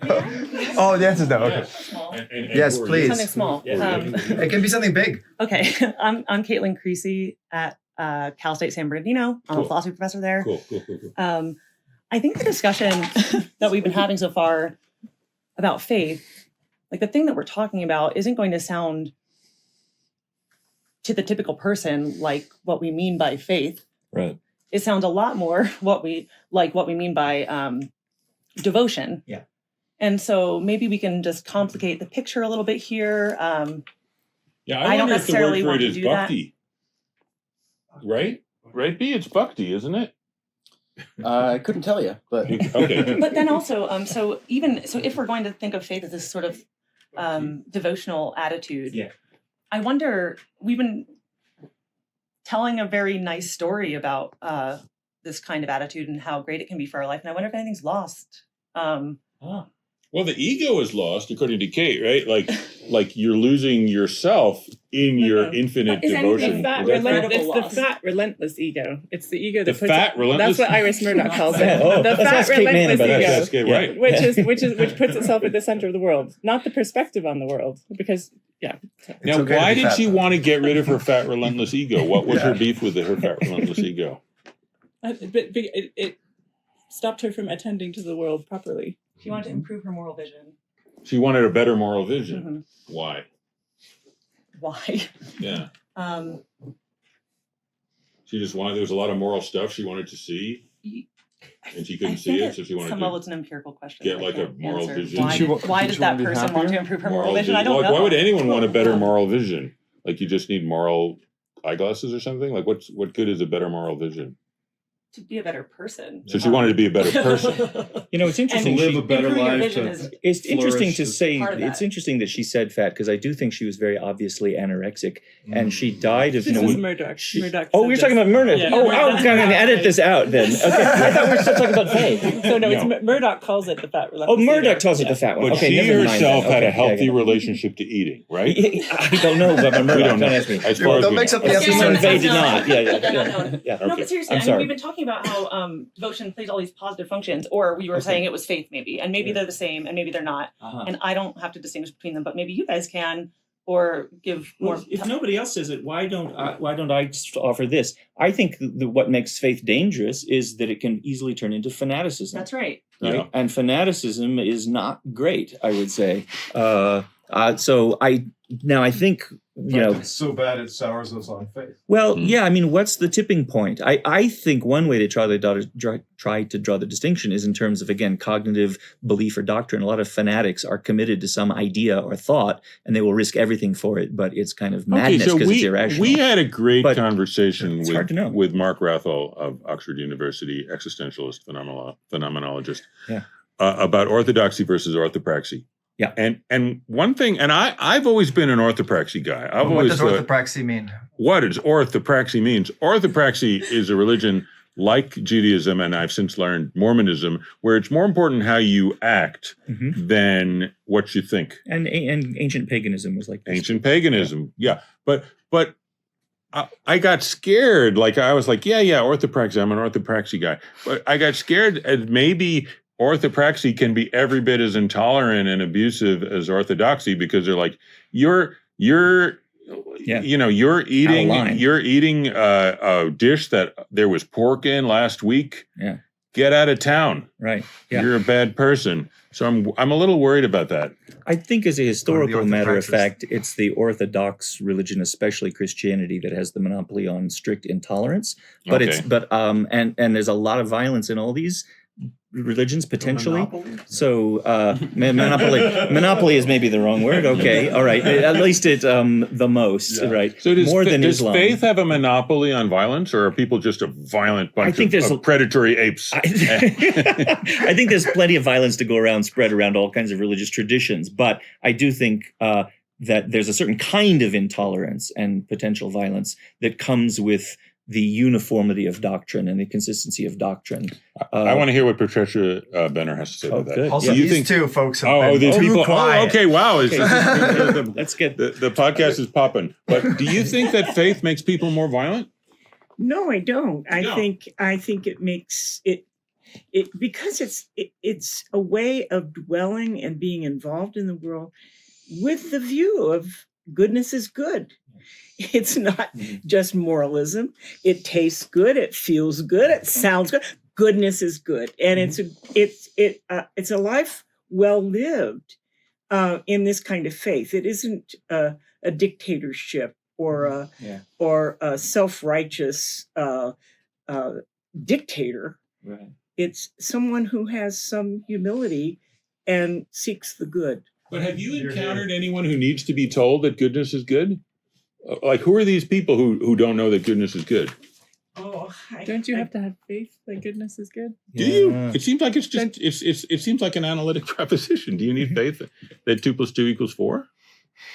Oh, the answer is no. Okay. Yes, please. Something small. It can be something big. Okay, I'm Caitlin Creasy at Cal State San Bernardino. I'm a philosophy professor there. Cool. I think the discussion that we've been having so far about faith, like the thing that we're talking about, isn't going to sound to the typical person like what we mean by faith. Right. It sounds a lot more what we mean by devotion. Yeah. And so maybe we can just complicate the picture a little bit here. Yeah, I don't wonder if the necessarily word for want it to is do that. bhakti. Right? Right, B? It's bhakti, isn't it? I couldn't tell you, but Okay. But then also, so if we're going to think of faith as this sort of devotional attitude, Yeah. I wonder, we've been telling a very nice story about this kind of attitude and how great it can be for our life, and I wonder if anything's lost. Well, the ego is lost, according to Kate, right? Like you're losing yourself in your infinite Is devotion. anything Fat, Is that fair? it's the fat, relentless ego. It's the ego that The puts fat, it, relentless- That's what Iris Murdoch calls it. Oh, The let's fat, ask Kate Mann relentless about that. ego. That's good, right? Which puts itself at the center of the world, not the perspective on the world. Because Now, okay to why be did fat, she though. want to get rid of her fat, relentless ego? What was her beef with her fat, relentless ego? but it stopped her from attending to the world properly. She wanted to improve her moral vision. She wanted a better moral vision. Mhm. Why? Why? Yeah. Um, She just wanted, there was a lot of moral stuff she wanted to see, and she I couldn't see think it, at so she wanted some level to it's an empirical question. get that I like a can't moral answer. vision. Why, Did she wa- why did does she that want to be person want to happier? improve her moral moral vision? I vision. don't Like, know. why would anyone want a better moral vision? Like you just need moral eyeglasses or something? Like what good is a better moral vision? To be a better person. So she wanted to be a better person. You know, it's interesting. And live she- a better improving your life, vision to- is It's interesting flourish to is say, part of it's that. interesting that she said fat, because I do think she was very obviously anorexic, and she died of, This you know, is when- Murdoch. she- Murdoch oh, said you're talking this. about Murdoch. Yeah. Oh, I'm going to edit this out then. Okay, I thought we were still talking about faith. So no, it's No. Murdoch calls it the fat relentless Oh, Murdoch ego. calls it Yeah. the fat one. But Okay, she never mind herself then. had a Okay, healthy yeah. relationship to eating, right? I don't know about Murdoch. We don't know. ask me. As far as Don't we mix know. up the Yeah, episodes. Simone Weil did no, not. Yeah. no. Yeah. No, but seriously, I'm I mean, sorry. we've been talking about how devotion plays all these positive functions, or we were saying it was faith, maybe, and maybe they're the same, and maybe they're not, and I don't have to distinguish between them, but maybe you guys can, or give more. Well, if nobody else says it, why don't I just offer this? I think what makes faith dangerous is that it can easily turn into fanaticism. That's right. Right? Yeah. And fanaticism is not great, I would say. So I think, you know, it's so bad it sours us on faith. well, yeah, I mean, what's the tipping point? I think one way to try to draw the distinction is in terms of, again, cognitive belief or doctrine. A lot of fanatics are committed to some idea or thought, and they will risk everything for it, but it's kind of madness because it's irrational. we had a great But conversation it's hard to know. with Mark Wrathall of Oxford University, existentialist, phenomenologist, Yeah. About orthodoxy versus orthopraxy. Yeah. And one thing, and I've always been an orthopraxy guy. I've What always does thought, orthopraxy mean? what does orthopraxy means? Orthopraxy is a religion like Judaism, and I've since learned Mormonism, where it's more important how you act Mhm. than what you think. And ancient paganism was like this. Ancient paganism, yeah. But I got scared. Like I was like, yeah, orthopraxy. I'm an orthopraxy guy. But I got scared as maybe orthopraxy can be every bit as intolerant and abusive as orthodoxy, because they're like, you're Yeah. you know, you're eating line. a dish that there was pork in last week. Yeah. Get out of town. Right. Yeah. You're a bad person. So I'm a little worried about that. I think as a historical matter of orthopraxis. fact, it's the Orthodox religion, especially Christianity, that has the monopoly on strict intolerance. But Okay. and there's a lot of violence in all these religions potentially. So monopoly is maybe the wrong word. Okay, all right. At least it's the most, right? So does, More than does Islam. faith have a monopoly on violence, or are people just a violent bunch think there's of predatory apes? I think there's plenty of violence to go around, spread around all kinds of religious traditions. But I do think that there's a certain kind of intolerance and potential violence that comes with the uniformity of doctrine and the consistency of doctrine. I want to hear what Patricia Benner has to say Oh, about that. good. Also, Do you these think? two folks have Oh, been these too people. quiet. Oh, okay. Wow. Okay. The Let's get podcast is popping. But do you think that faith makes people more violent? No, I don't. You don't? I think it makes it because it's a way of dwelling and being involved in the world with the view of goodness is good. It's not just moralism. It tastes good. It feels good. It sounds good. Goodness is good, and it's a life well lived in this kind of faith. It isn't a dictatorship or a self-righteous dictator. Right. It's someone who has some humility and seeks the good. But have you encountered anyone who needs to be told that goodness is good? Like, who are these people who don't know that goodness is good? Oh, Don't you have to have faith that goodness is good? Do you? It seems like it's just it seems like an analytic proposition. Do you need faith that 2 + 2 = 4?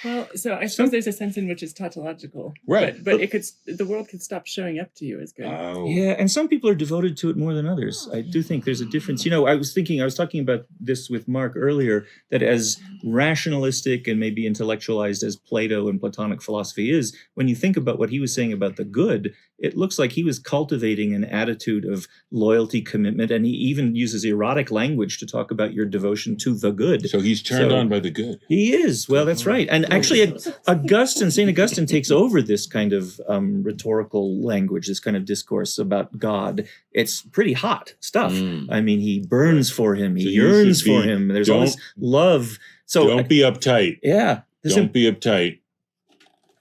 Well, so I suppose there's a sense in which it's tautological, Right. But the world could stop showing up to you as good. Oh. Yeah, and some people are devoted to it more than others. I do think there's a difference. I was talking about this with Mark earlier, that as rationalistic and maybe intellectualized as Plato and Platonic philosophy is, when you think about what he was saying about the good, it looks like he was cultivating an attitude of loyalty, commitment, and he even uses erotic language to talk about your devotion to the good. So he's turned on by the good. He is. Well, that's right. And actually, St. Augustine takes over this kind of rhetorical language, this kind of discourse about God. It's pretty hot stuff. I mean, he burns for him. He yearns for him. There's all this love. So don't be uptight. Yeah. Don't be uptight.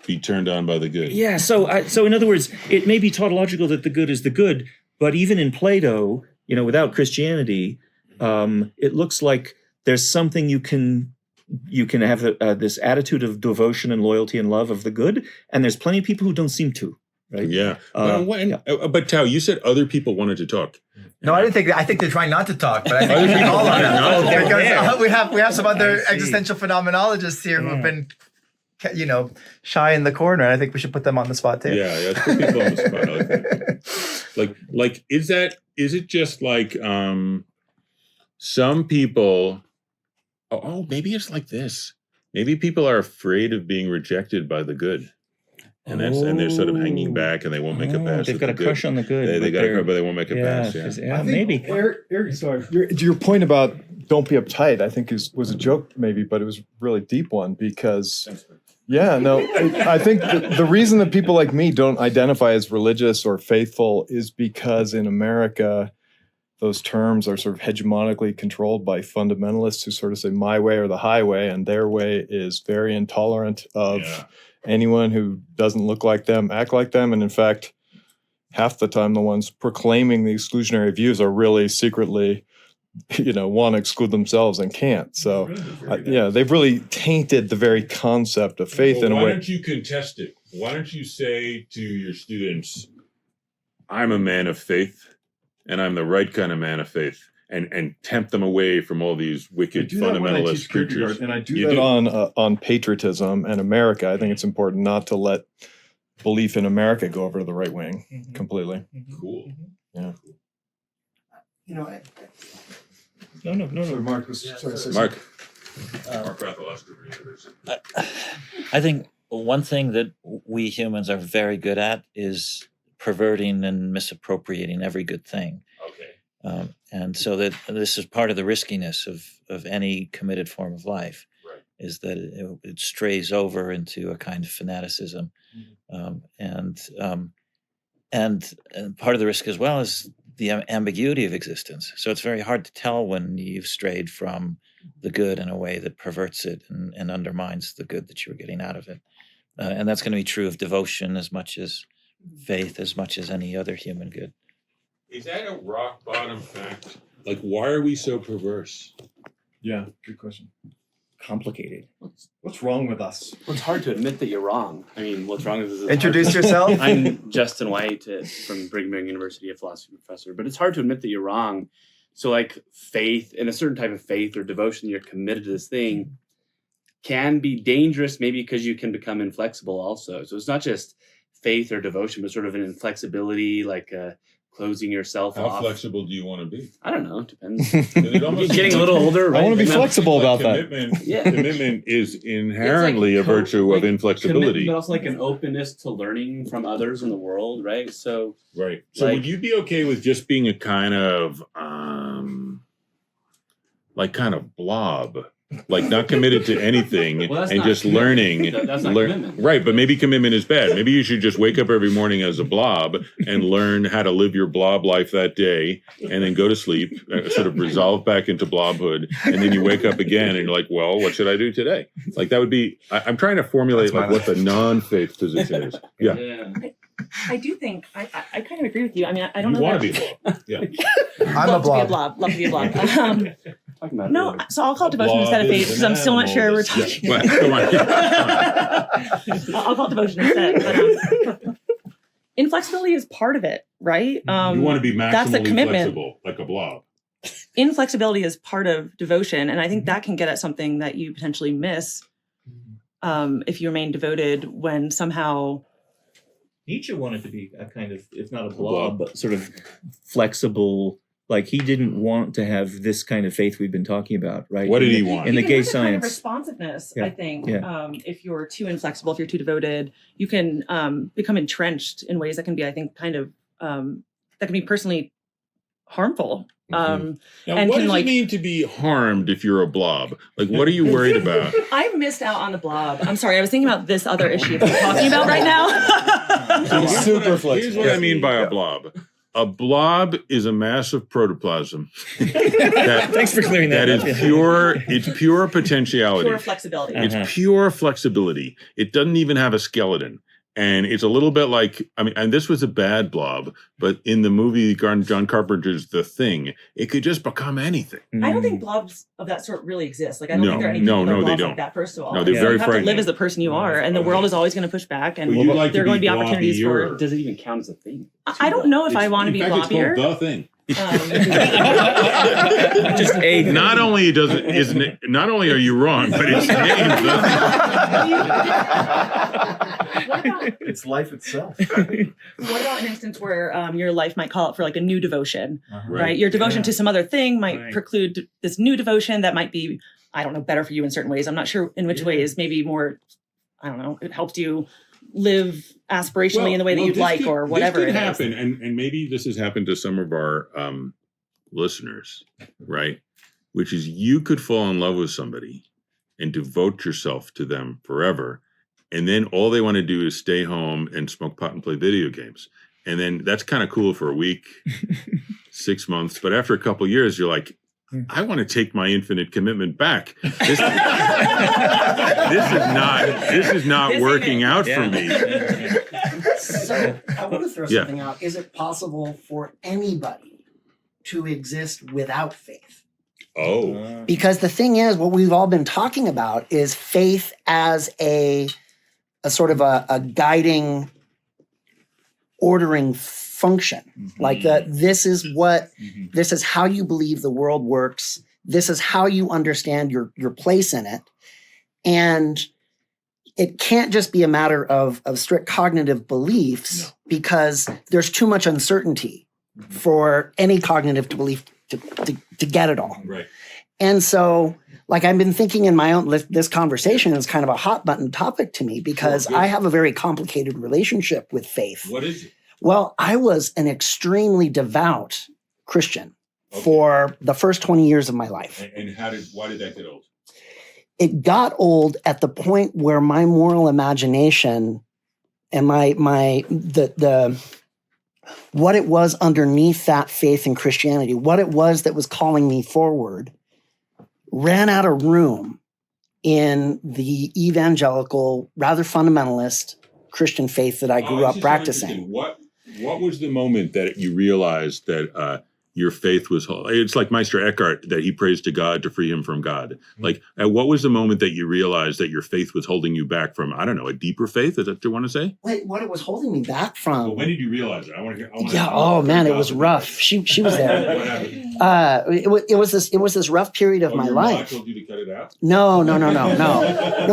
Be turned on by the good. Yeah. So in other words, it may be tautological that the good is the good, but even in Plato, without Christianity, it looks like there's something you can have this attitude of devotion and loyalty and love of the good, and there's plenty of people who don't seem to, right? Yeah. But Tao, you said other people wanted to talk. No, I didn't think that. I think they're trying not to talk, but I think we all are. Because we have some other existential phenomenologists here who have been, shy in the corner. And I think we should put them on the spot too. Yeah, let's put people on the spot. I like that. Like, is it just like some people? Oh, maybe it's like this. Maybe people are afraid of being rejected by the good. And they're sort of hanging back, and they won't make a pass. They've got a crush on the good. They got a crush, but they won't make a pass. Yeah, maybe. Eric, sorry. Your point about don't be uptight, I think was a joke, maybe, but it was a really deep one because. Yeah, no, I think the reason that people like me don't identify as religious or faithful is because in America, those terms are sort of hegemonically controlled by fundamentalists who sort of say my way or the highway, and their way is very intolerant of anyone who doesn't look like them, act like them. And in fact, half the time, the ones proclaiming the exclusionary views are really secretly, want to exclude themselves and can't. So, they've really tainted the very concept of faith in a way. Why don't you contest it? Why don't you say to your students, I'm a man of faith, and I'm the right kind of man of faith, and tempt them away from all these wicked fundamentalist creatures. And I do that on patriotism and America. I think it's important not to let belief in America go over to the right wing completely. Cool. Yeah. No. Mark was trying to say Mark Wrathall. I think one thing that we humans are very good at is perverting and misappropriating every good thing. Okay. And so that this is part of the riskiness of any committed form of life, is that it strays over into a kind of fanaticism. And part of the risk as well is the ambiguity of existence. So it's very hard to tell when you've strayed from the good in a way that perverts it and undermines the good that you were getting out of it. And that's going to be true of devotion as much as faith, as much as any other human good. Is that a rock bottom fact? Like, why are we so perverse? Yeah, good question. Complicated. What's wrong with us? Well, it's hard to admit that you're wrong. I mean, what's wrong with this? Introduce yourself. I'm Justin White from Brigham Young University, a philosophy professor. But it's hard to admit that you're wrong. So, like, faith, and a certain type of faith or devotion, you're committed to this thing, can be dangerous, maybe because you can become inflexible also. So it's not just faith or devotion, but sort of an inflexibility, like closing yourself How off. flexible do you want to be? I don't know. It depends. It almost Getting a seems little older, right? I want to be You know, flexible about that. commitment, Yeah. Commitment is inherently a virtue of inflexibility. But also like an openness to learning from others in the world, right? So Right. So Like- would you be okay with just being a kind of kind of blob? Like not committed to anything Well, that's and not just commitment. learning. That's not commitment. Right, but maybe commitment is bad. Maybe you should just wake up every morning as a blob and learn how to live your blob life that day and then go to sleep, sort of resolve back into blobhood. And then you wake up again and you're like, well, what should I do today? Like that would be, I'm trying to formulate like what the non-faith position is. Yeah. I do think I kind of agree with you. I mean, I don't You know. want to that- be a blob. Yeah. I'm a Love to be a blob. blob. Love to be a blob. talking about No, it so I'll call it devotion Blob instead of is faith because an I'm still not sure we're animal. talking. Yeah, go on. I'll call it devotion instead. But, inflexibility is part of it, right? You want to be that's the maximally commitment. flexible, like a blob. Inflexibility is part of devotion, and I think that can get at something that you potentially miss if you remain devoted when somehow. Nietzsche wanted to be a kind of, if not a blob, but sort of flexible. Like he didn't want to have this kind of faith we've been talking about, right? What did he want? In the You can gay lose a kind of science. responsiveness, Yeah, I think. yeah. If you're too inflexible, if you're too devoted, you can become entrenched in ways that can be, I think, kind of that can be personally harmful. Now, and what can, does like- it mean to be harmed if you're a blob? Like, what are you worried about? I missed out on the blob. I'm sorry. I was thinking about this other issue that we're talking about right now. Here's what I mean by a blob. A blob is a mass of protoplasm. Thanks for clearing that That up. is pure. It's pure potentiality. Pure flexibility. It's pure flexibility. It doesn't even have a skeleton. And it's a little bit like, I mean, and this was a bad blob, but in the movie John Carpenter's The Thing, it could just become anything. I don't think blobs of that sort really exist. Like I don't No, think there are any no, people that are no, they blobs don't. like that. First of all, No, they're So very you have to frightening. live as the person you are, and the world is always going to push back, and Would you like there are to going to be be opportunities blobbier? for. Does it even count as a thing? I don't know if I want to be In fact, blobbier. it's called The Thing. Just a thing. Not only not only are you wrong, but it's named The Thing. It's life itself. What about an instance where your life might call out for like a new devotion, Right. right? Your devotion to some other thing might Right. preclude this new devotion that might be, I don't know, better for you in certain ways. I'm not sure in which ways. Maybe more, I don't know. It helps you live aspirationally in the way that you'd this like, could- or whatever This it could is. happen, and maybe this has happened to some of our listeners, right? Which is you could fall in love with somebody and devote yourself to them forever, and then all they want to do is stay home and smoke pot and play video games, and then that's kind of cool for a week, 6 months, but after a couple of years, you're like, I want to take my infinite commitment back. This is not This working ain't out it. for Yeah. me. So I want to throw Yeah. something out. Is it possible for anybody to exist without faith? Oh, Because the thing is, what we've all been talking about is faith as a sort of a guiding, ordering function. Like this is how you believe the world works. This is how you understand your place in it. And it can't just be a matter of strict cognitive beliefs because there's too much uncertainty for any cognitive belief to get it all. right. And so, like, I've been thinking in my own, this conversation is kind of a hot button topic to me because Sure, good. I have a very complicated relationship with faith. What is it? Well, I was an extremely devout Christian Okay. for the first 20 years of my life. And why did that get old? It got old at the point where my moral imagination and what it was underneath that faith in Christianity, what it was that was calling me forward, ran out of room in the evangelical, rather fundamentalist Christian faith that I grew up practicing. What was the moment that you realized that your faith was whole? It's like Meister Eckhart, that he prays to God to free him from God. Like, what was the moment that you realized that your faith was holding you back from, I don't know, a deeper faith? Is that what you want to say? Wait, what it was holding me back from? Well, when did you realize it? I want to hear. Yeah. Oh man, it was rough. She was What there. happened? It was this rough period of my your life. mom told you to cut it out? No.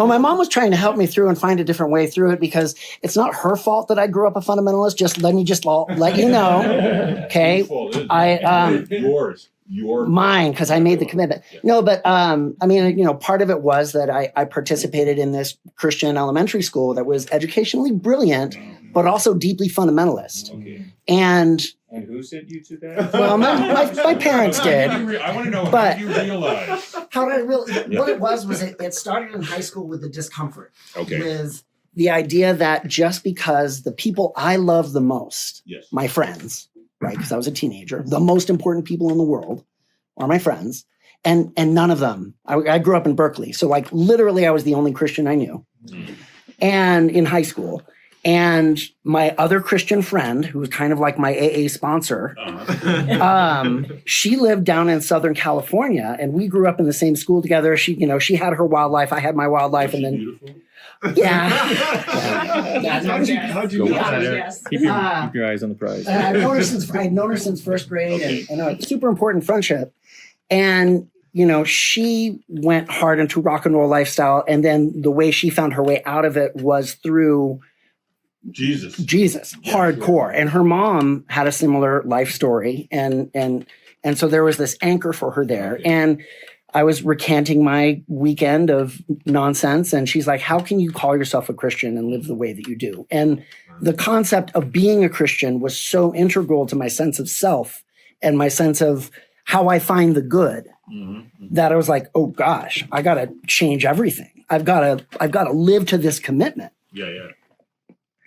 My mom was trying to help me through and find a different way through it, because it's not her fault that I grew up a fundamentalist. Just let me let you know. Okay. Mine, because I made the commitment. No, but part of it was that I participated in this Christian elementary school that was educationally brilliant, but also deeply fundamentalist. Okay. And who sent you to that? Well, my parents did. I want to know, But- how did you realize? What it was it started in high school with the discomfort. Okay. With the idea that just because the people I love the most, Yes. my friends, right? Because I was a teenager, the most important people in the world are my friends, and none of them. I grew up in Berkeley, so like literally, I was the only Christian I knew, and in high school. And my other Christian friend, who was kind of like my AA sponsor, she lived down in Southern California, and we grew up in the same school together. She had her wildlife, I had my wildlife, and then Beautiful. yeah. How'd you know that, Eric? Yes. Keep your eyes on the prize. I've known her since first grade, and a super important friendship. And she went hard into rock and roll lifestyle, and then the way she found her way out of it was through Jesus, hardcore. And her mom had a similar life story, and so there was this anchor for her there. Okay. And I was recanting my weekend of nonsense, and she's like, how can you call yourself a Christian and live the way that you do? And the concept of being a Christian was so integral to my sense of self and my sense of how I find the good, that I was like, oh gosh, I got to change everything. I've got to live to this commitment. Yeah.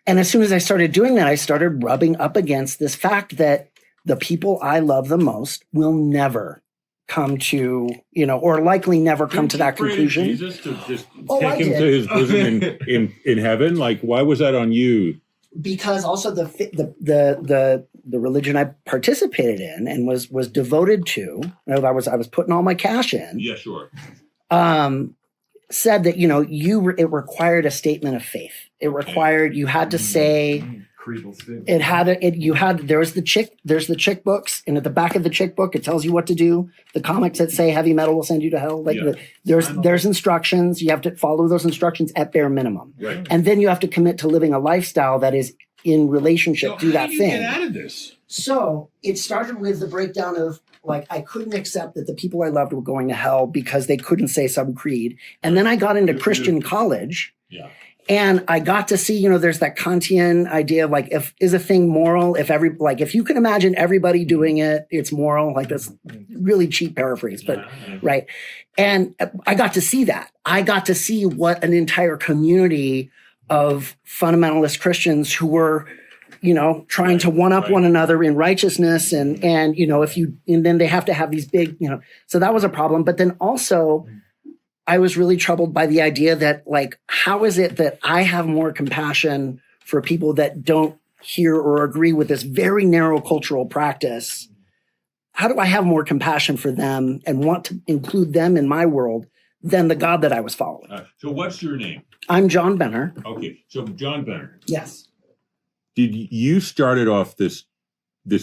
And as soon as I started doing that, I started rubbing up against this fact that the people I love the most will never come to, or likely never come to that conclusion. Jesus to just I take him did. to his bosom in heaven? Like, why was that on you? Because also the religion I participated in and was devoted to, I was putting all my cash in. Yeah, sure. Said that it required a statement of faith. It required you had to say Creedal statement. There's the chick books, and at the back of the chick book it tells you what to do. The comics that say heavy metal will send you to hell. There's instructions. You have to follow those instructions at bare minimum. Right. And then you have to commit to living a lifestyle that is in relationship to that thing. Get out of this? So it started with the breakdown of I couldn't accept that the people I loved were going to hell because they couldn't say some creed. And then I got into Christian college. Yeah. And I got to see, there's that Kantian idea of is a thing moral? If you can imagine everybody doing it, it's moral. That's really cheap paraphrase, but right. And I got to see that. I got to see what an entire community of fundamentalist Christians who were, trying to one up one another in righteousness. And then they have to have these big, so that was a problem. But then also, I was really troubled by the idea that how is it that I have more compassion for people that don't hear or agree with this very narrow cultural practice? How do I have more compassion for them and want to include them in my world than the God that I was following? So what's your name? I'm John Benner. Okay, so John Benner. Yes. Did you started off this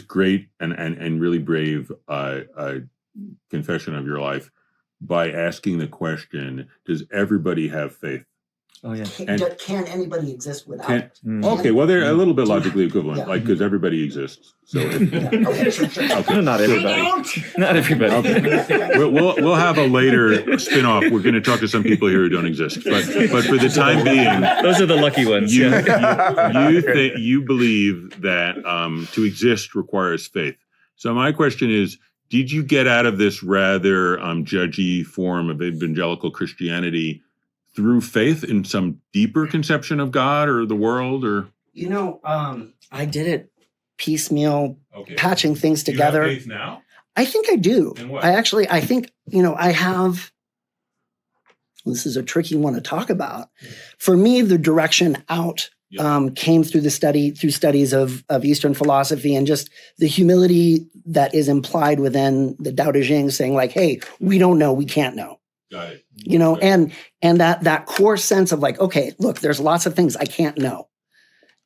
great and really brave confession of your life by asking the question, does everybody have faith? Oh, yeah. Can anybody exist without it? Okay, well, they're a little bit logically equivalent, Yeah. because everybody exists. So Not everybody. Not everybody. Okay. We'll have a later spin-off. We're going to talk to some people here who don't exist. But for the time being, Those are the lucky ones. you believe that to exist requires faith. So my question is, did you get out of this rather judgy form of evangelical Christianity through faith in some deeper conception of God or the world? Or I did it piecemeal, okay. patching things together. You have faith now? I think I do. In what? I think, I have, this is a tricky one to talk about. For me, the direction out came through studies of Eastern philosophy and just the humility that is implied within the Tao Te Ching saying hey, we don't know, we can't know. Got it. And that core sense of okay, look, there's lots of things I can't know.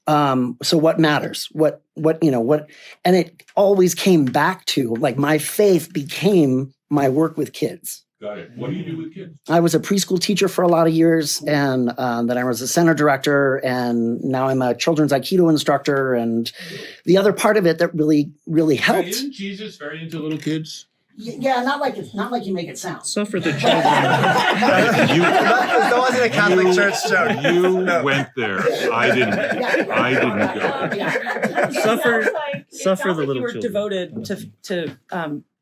So what matters? What, and it always came back to like my faith became my work with kids. Got it. What do you do with kids? I was a preschool teacher for a lot of years, and then I was a center director, and now I'm a children's Aikido instructor. And the other part of it that really, really helped. Isn't Jesus very into little kids? Yeah, not like you make it sound. Suffer the children. That wasn't a Catholic Church joke. You went there. I didn't. I didn't go. Suffer the little you were children. devoted to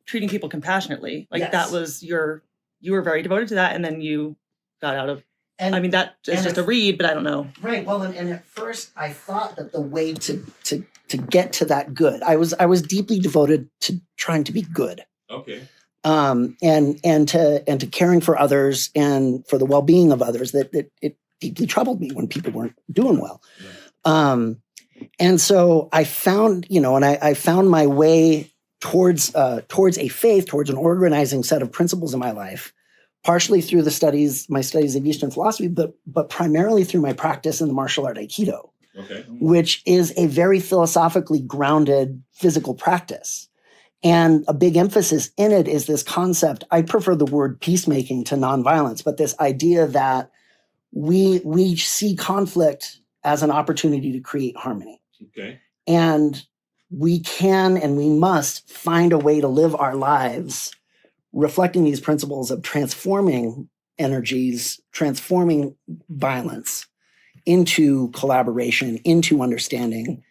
treating people compassionately. Like Yes. that was you were very devoted to that, and then you got out of. And, I mean, that is and just it- a read, but I don't know. right. Well, and at first I thought that the way to get to that good, I was deeply devoted to trying to be good. Okay. And to caring for others and for the well-being of others, that it deeply troubled me when people weren't doing well. And so I found, I found my way towards a faith, towards an organizing set of principles in my life, partially through my studies of Eastern philosophy, but primarily through my practice in the martial art Aikido, Okay. which is a very philosophically grounded physical practice. And a big emphasis in it is this concept. I prefer the word peacemaking to nonviolence, but this idea that we see conflict as an opportunity to create harmony. Okay. And we can and we must find a way to live our lives reflecting these principles of transforming energies, transforming violence into collaboration, into understanding.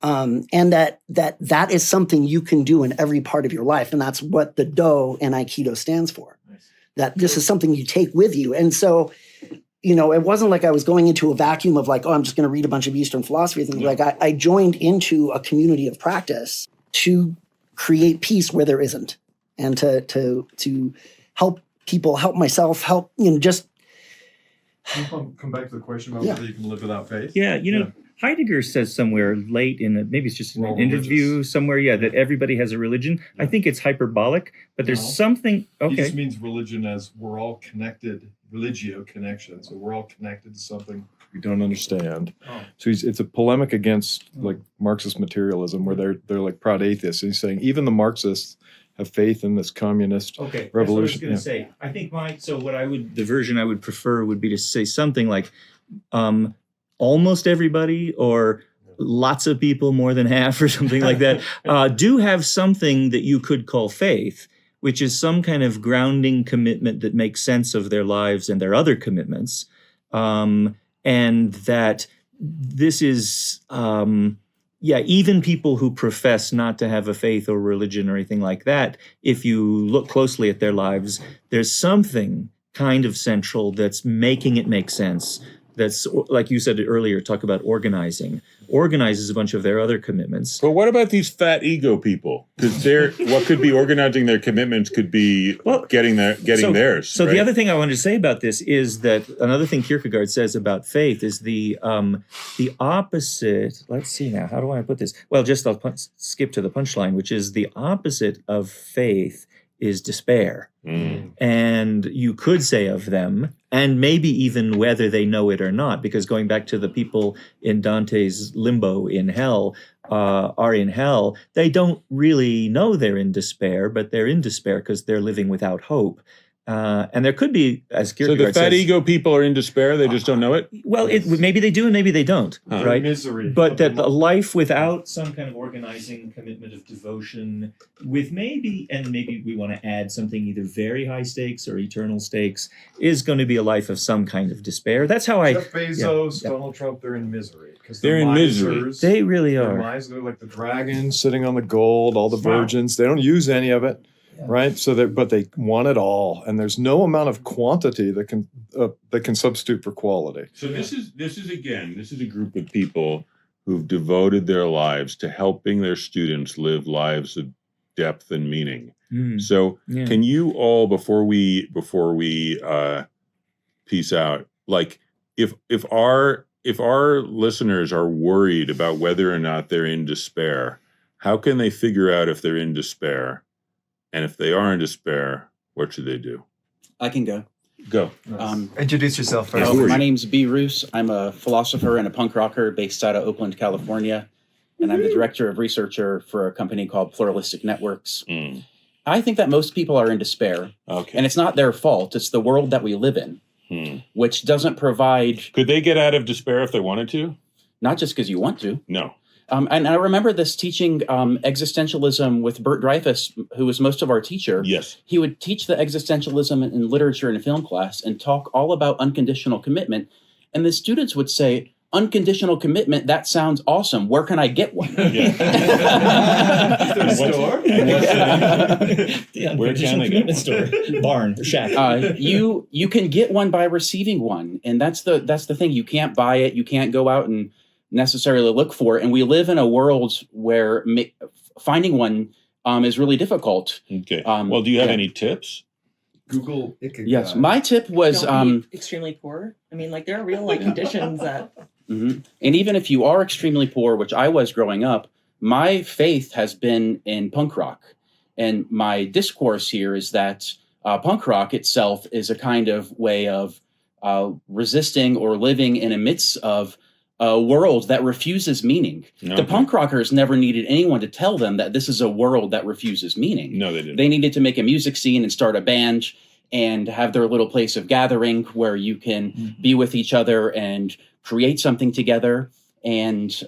And that is something you can do in every part of your life. And that's what the Do in Aikido stands for. Nice. That this is something you take with you. And so, it wasn't like I was going into a vacuum of like, oh, I'm just going to read a bunch of Eastern philosophy things. Like I joined into a community of practice to create peace where there isn't, and to help people, help myself, help, just. Come back to the question about whether you can live without faith. Yeah, Heidegger says somewhere late maybe it's just in We're an all interview religious. somewhere, that everybody has a religion. I think it's hyperbolic, but there's No. something. He Okay. just means religion as we're all connected, religio connection. So we're all connected to something we don't understand. Oh. So it's a polemic against like Marxist materialism, where they're like proud atheists. And he's saying even the Marxists have faith in this communist Okay, revolution. That's what I was going to say. I think the version I would prefer would be to say something like, almost everybody or lots of people, more than half or something like that, do have something that you could call faith, which is some kind of grounding commitment that makes sense of their lives and their other commitments. And that this is, even people who profess not to have a faith or religion or anything like that, if you look closely at their lives, there's something kind of central that's making it make sense. That's, like you said earlier, talk about organizes a bunch of their other commitments. But what about these fat ego people? Because what could be organizing their commitments could be getting theirs. So right? the other thing I wanted to say about this is that another thing Kierkegaard says about faith is the opposite. Let's see now. How do I put this? Well, I'll skip to the punchline, which is the opposite of faith is despair. And you could say of them, and maybe even whether they know it or not, because going back to the people in Dante's limbo in hell, are in hell, they don't really know they're in despair, but they're in despair because they're living without hope. And there could be, as So Kierkegaard the fat says, ego people are in despair. They just don't know it. well, maybe they do and maybe they don't, right? Misery. But that a life without some kind of organizing commitment of devotion, with maybe we want to add something either very high stakes or eternal stakes, is going to be a life of some kind of despair. That's how Jeff Bezos, Donald Trump, they're in misery. Because They're in misery. They really They're are. They're like the dragon sitting on the gold, all the virgins. They don't use any of it. Right, but they want it all, and there's no amount of quantity that can substitute for quality. So this is a group of people who've devoted their lives to helping their students live lives of depth and meaning. So can you all, before we peace out, like if our listeners are worried about whether or not they're in despair, how can they figure out if they're in despair? And if they are in despair, what should they do? I can go. Go. Introduce yourself first. Who are My you? name's B. Rousse. I'm a philosopher and a punk rocker based out of Oakland, California. And I'm the director of researcher for a company called Pluralistic Networks. Mm. I think that most people are in despair. Okay. And it's not their fault. It's the world that we live in, which doesn't provide... Could they get out of despair if they wanted to? Not just because you want to. No. And I remember this teaching existentialism with Bert Dreyfuss, who was most of our teacher. Yes. He would teach the existentialism in literature and film class and talk all about unconditional commitment. And the students would say, unconditional commitment, that sounds awesome. Where can I get one? Yeah. Store? The Where can unconditional I get commitment store. Barn or shack. You can get one by receiving one. And that's the thing. You can't buy it. You can't go out and necessarily look for it. And we live in a world where finding one is really difficult. Okay. Well, do you have any tips? Google Ikigai. Yes. My tip was... Don't be extremely poor. I mean, like, there are real conditions that... And even if you are extremely poor, which I was growing up, my faith has been in punk rock. And my discourse here is that punk rock itself is a kind of way of resisting or living in the midst of a world that refuses meaning. Okay. The punk rockers never needed anyone to tell them that this is a world that refuses meaning. No, they didn't. They needed to make a music scene and start a band and have their little place of gathering where you can be with each other and create something together and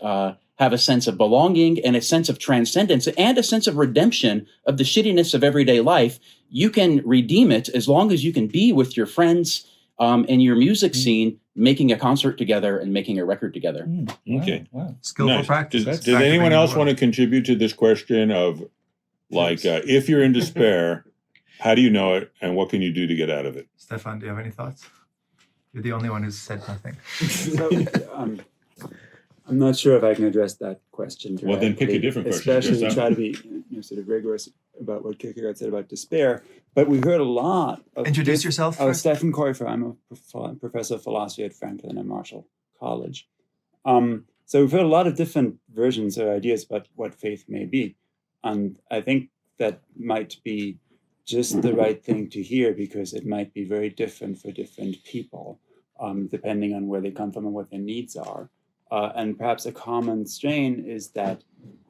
have a sense of belonging and a sense of transcendence and a sense of redemption of the shittiness of everyday life. You can redeem it as long as you can be with your friends in your music scene, making a concert together and making a record together. Okay. Wow. Skillful Nice. practice. Does anyone else want to contribute to this question of, like, if you're in despair, how do you know it, and what can you do to get out of it? Stefan, do you have any thoughts? You're the only one who's said nothing. So, I'm not sure if I can address that question directly. Well, then pick a different question. Especially Yes, try to be sort of rigorous about what Kierkegaard said about despair. But we heard a lot of... Introduce yourself Oh, first. Stefan Koifer. I'm a professor of philosophy at Franklin and Marshall College. So we've heard a lot of different versions or ideas about what faith may be. And I think that might be just the right thing to hear because it might be very different for different people, depending on where they come from and what their needs are. And perhaps a common strain is that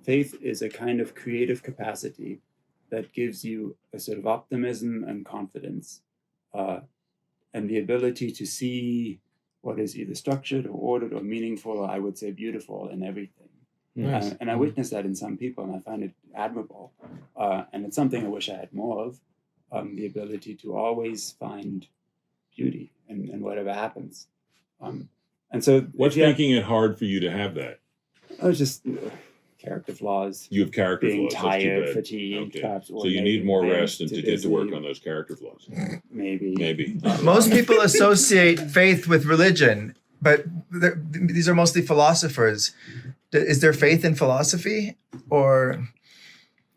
faith is a kind of creative capacity that gives you a sort of optimism and confidence and the ability to see what is either structured or ordered or meaningful, or I would say beautiful in everything. Nice. And I witness that in some people, and I find it admirable. And it's something I wish I had more of, the ability to always find beauty in whatever happens. And so What's making it hard for you to have that? I was just character flaws. You have character Being flaws. That's too tired, bad. fatigued, Okay. perhaps. So you need more rest and to get to work on those character flaws. Maybe. Maybe. Most people associate faith with religion, but these are mostly philosophers. Is there faith in philosophy, or?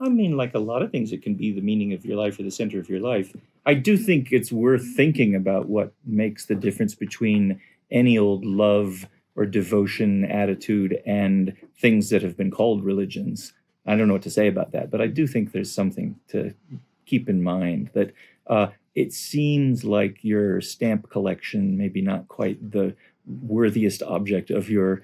I mean, like a lot of things, it can be the meaning of your life or the center of your life. I do think it's worth thinking about what makes the difference between any old love or devotion attitude and things that have been called religions. I don't know what to say about that, but I do think there's something to keep in mind that it seems like your stamp collection, maybe not quite the worthiest object of your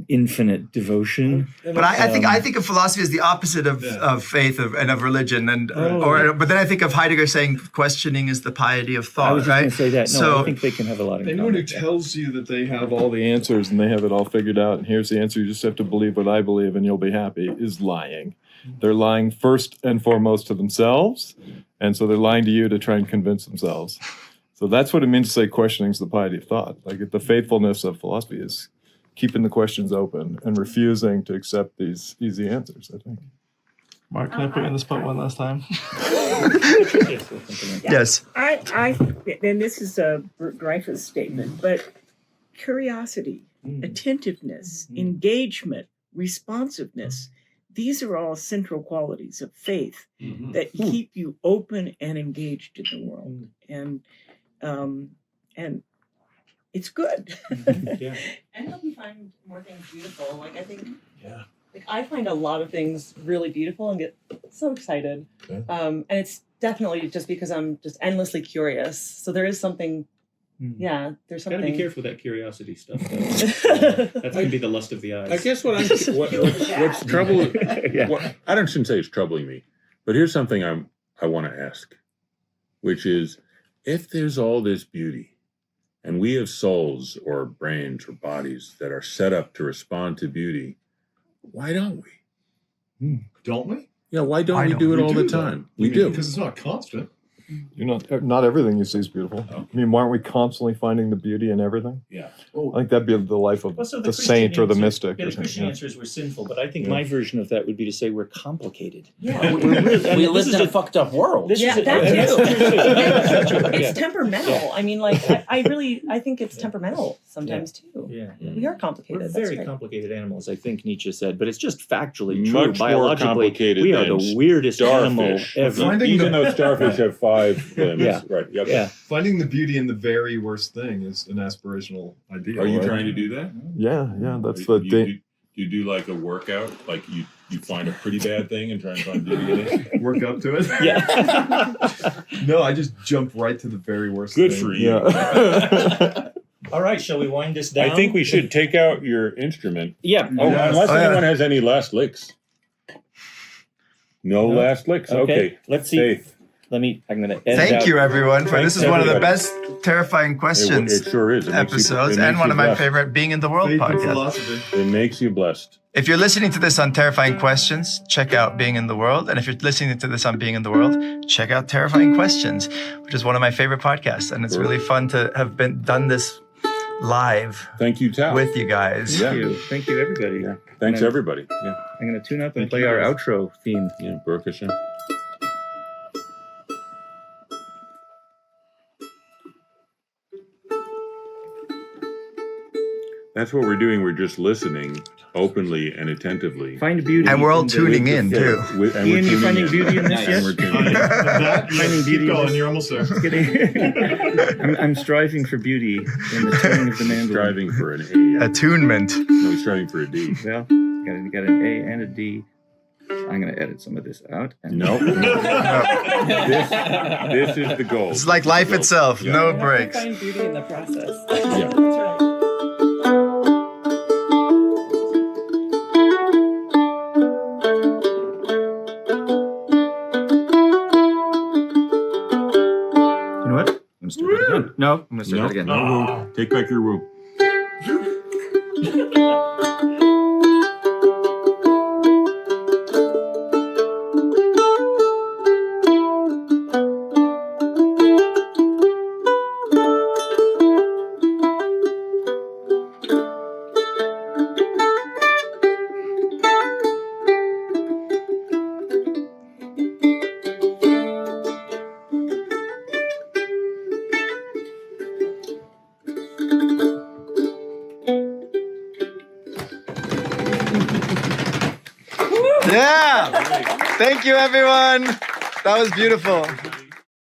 infinite devotion. But I think of philosophy as the opposite of faith and of religion, but then I think of Heidegger saying questioning is the piety of thought. I was just going to say that. No, So- I think they can have a lot in Anyone who common. tells you that they have all the answers and they have it all figured out and here's the answer, you just have to believe what I believe and you'll be happy, is lying. They're lying first and foremost to themselves, and so they're lying to you to try and convince themselves. So that's what it means to say questioning is the piety of thought. Like the faithfulness of philosophy is keeping the questions open and refusing to accept these easy answers, I think. Mark, can I put you on the spot one last time? Yeah. Yes. And this is a Dreyfuss statement, but curiosity, attentiveness, engagement, responsiveness, these are all central qualities of faith that keep you open and engaged in the world. And it's good. Yeah. And help you find more things beautiful. Like, I think Like, I find a lot of things really beautiful and get so excited. And it's definitely just because I'm just endlessly curious. So there is something, there's something. Gotta be careful with that curiosity stuff, though. That can be the lust of the eyes. I guess what's troubling, I shouldn't say it's troubling me, but here's something I want to ask, which is, if there's all this beauty, and we have souls or brains or bodies that are set up to respond to beauty, why don't we? Don't we? Yeah, why don't we do it all the time? We do. Because it's not constant. Not everything you see is beautiful. I mean, why aren't we constantly finding the beauty in everything? Yeah. I think that'd be the life of the saint or the mystic. Yeah, the Christian answer is we're sinful, but I think my version of that would be to say we're complicated. Yeah. We live in a fucked up world. It's temperamental. I mean, like, I think it's temperamental sometimes too. Yeah. We are complicated. We're very complicated animals, I think Nietzsche said, but it's just factually Much true. more Biologically, complicated we are than the weirdest animal starfish. ever. Even though starfish have 5 limbs. Yeah. Right. Yep. Yeah. Finding the beauty in the very worst thing is an aspirational idea. Are you right? trying to do that? Yeah. That's Do the you do like a workout? Like you find a pretty bad thing and try and find beauty in it? work up to it. Yeah. No, I just jump right to the very worst Good thing. for you. Yeah. All right, shall we wind this down? I think we should take out your instrument. Yeah. Oh, Yes. unless anyone has any last licks. No last licks. Okay. Let's see. Faith. I'm going to edit Thank out. you, everyone, for this is one of the everybody. best terrifying questions It sure is. It makes you- episodes it and makes one you of my blessed. favorite Being in the World Faith and podcasts. philosophy. It makes you blessed. If you're listening to this on Terrifying Questions, check out Being in the World. And if you're listening to this on Being in the World, check out Terrifying Questions, which is one of my favorite podcasts. And it's really fun to have done this live Thank you, Tal. with you guys. Thank you, everybody. Yeah. Thanks, everybody. Yeah. I'm going to tune up and Thank play you, our guys. outro theme. Yeah. Baruch Hashem. That's what we're doing. We're just listening openly and attentively. Find beauty. And we're all in the- tuning in, too. And we're Ian, you tuning finding in. beauty in this And yet? we're tuning in. That, Finding beauty keep in going. this- You're almost there. I'm striving for beauty in the tone of the mandolin. Striving for an A. Attunement. No, he's striving for a D. Well, got an A and a D. I'm going to edit some of this out. And No. This is the goal. It's like life itself. Yeah. No You have to breaks. find beauty in the process. Yeah. That's right. you know what? I'm going to start that again. No, I'm going to start that again. No. Take back your woo. Yeah. Thank you, everyone. That was beautiful.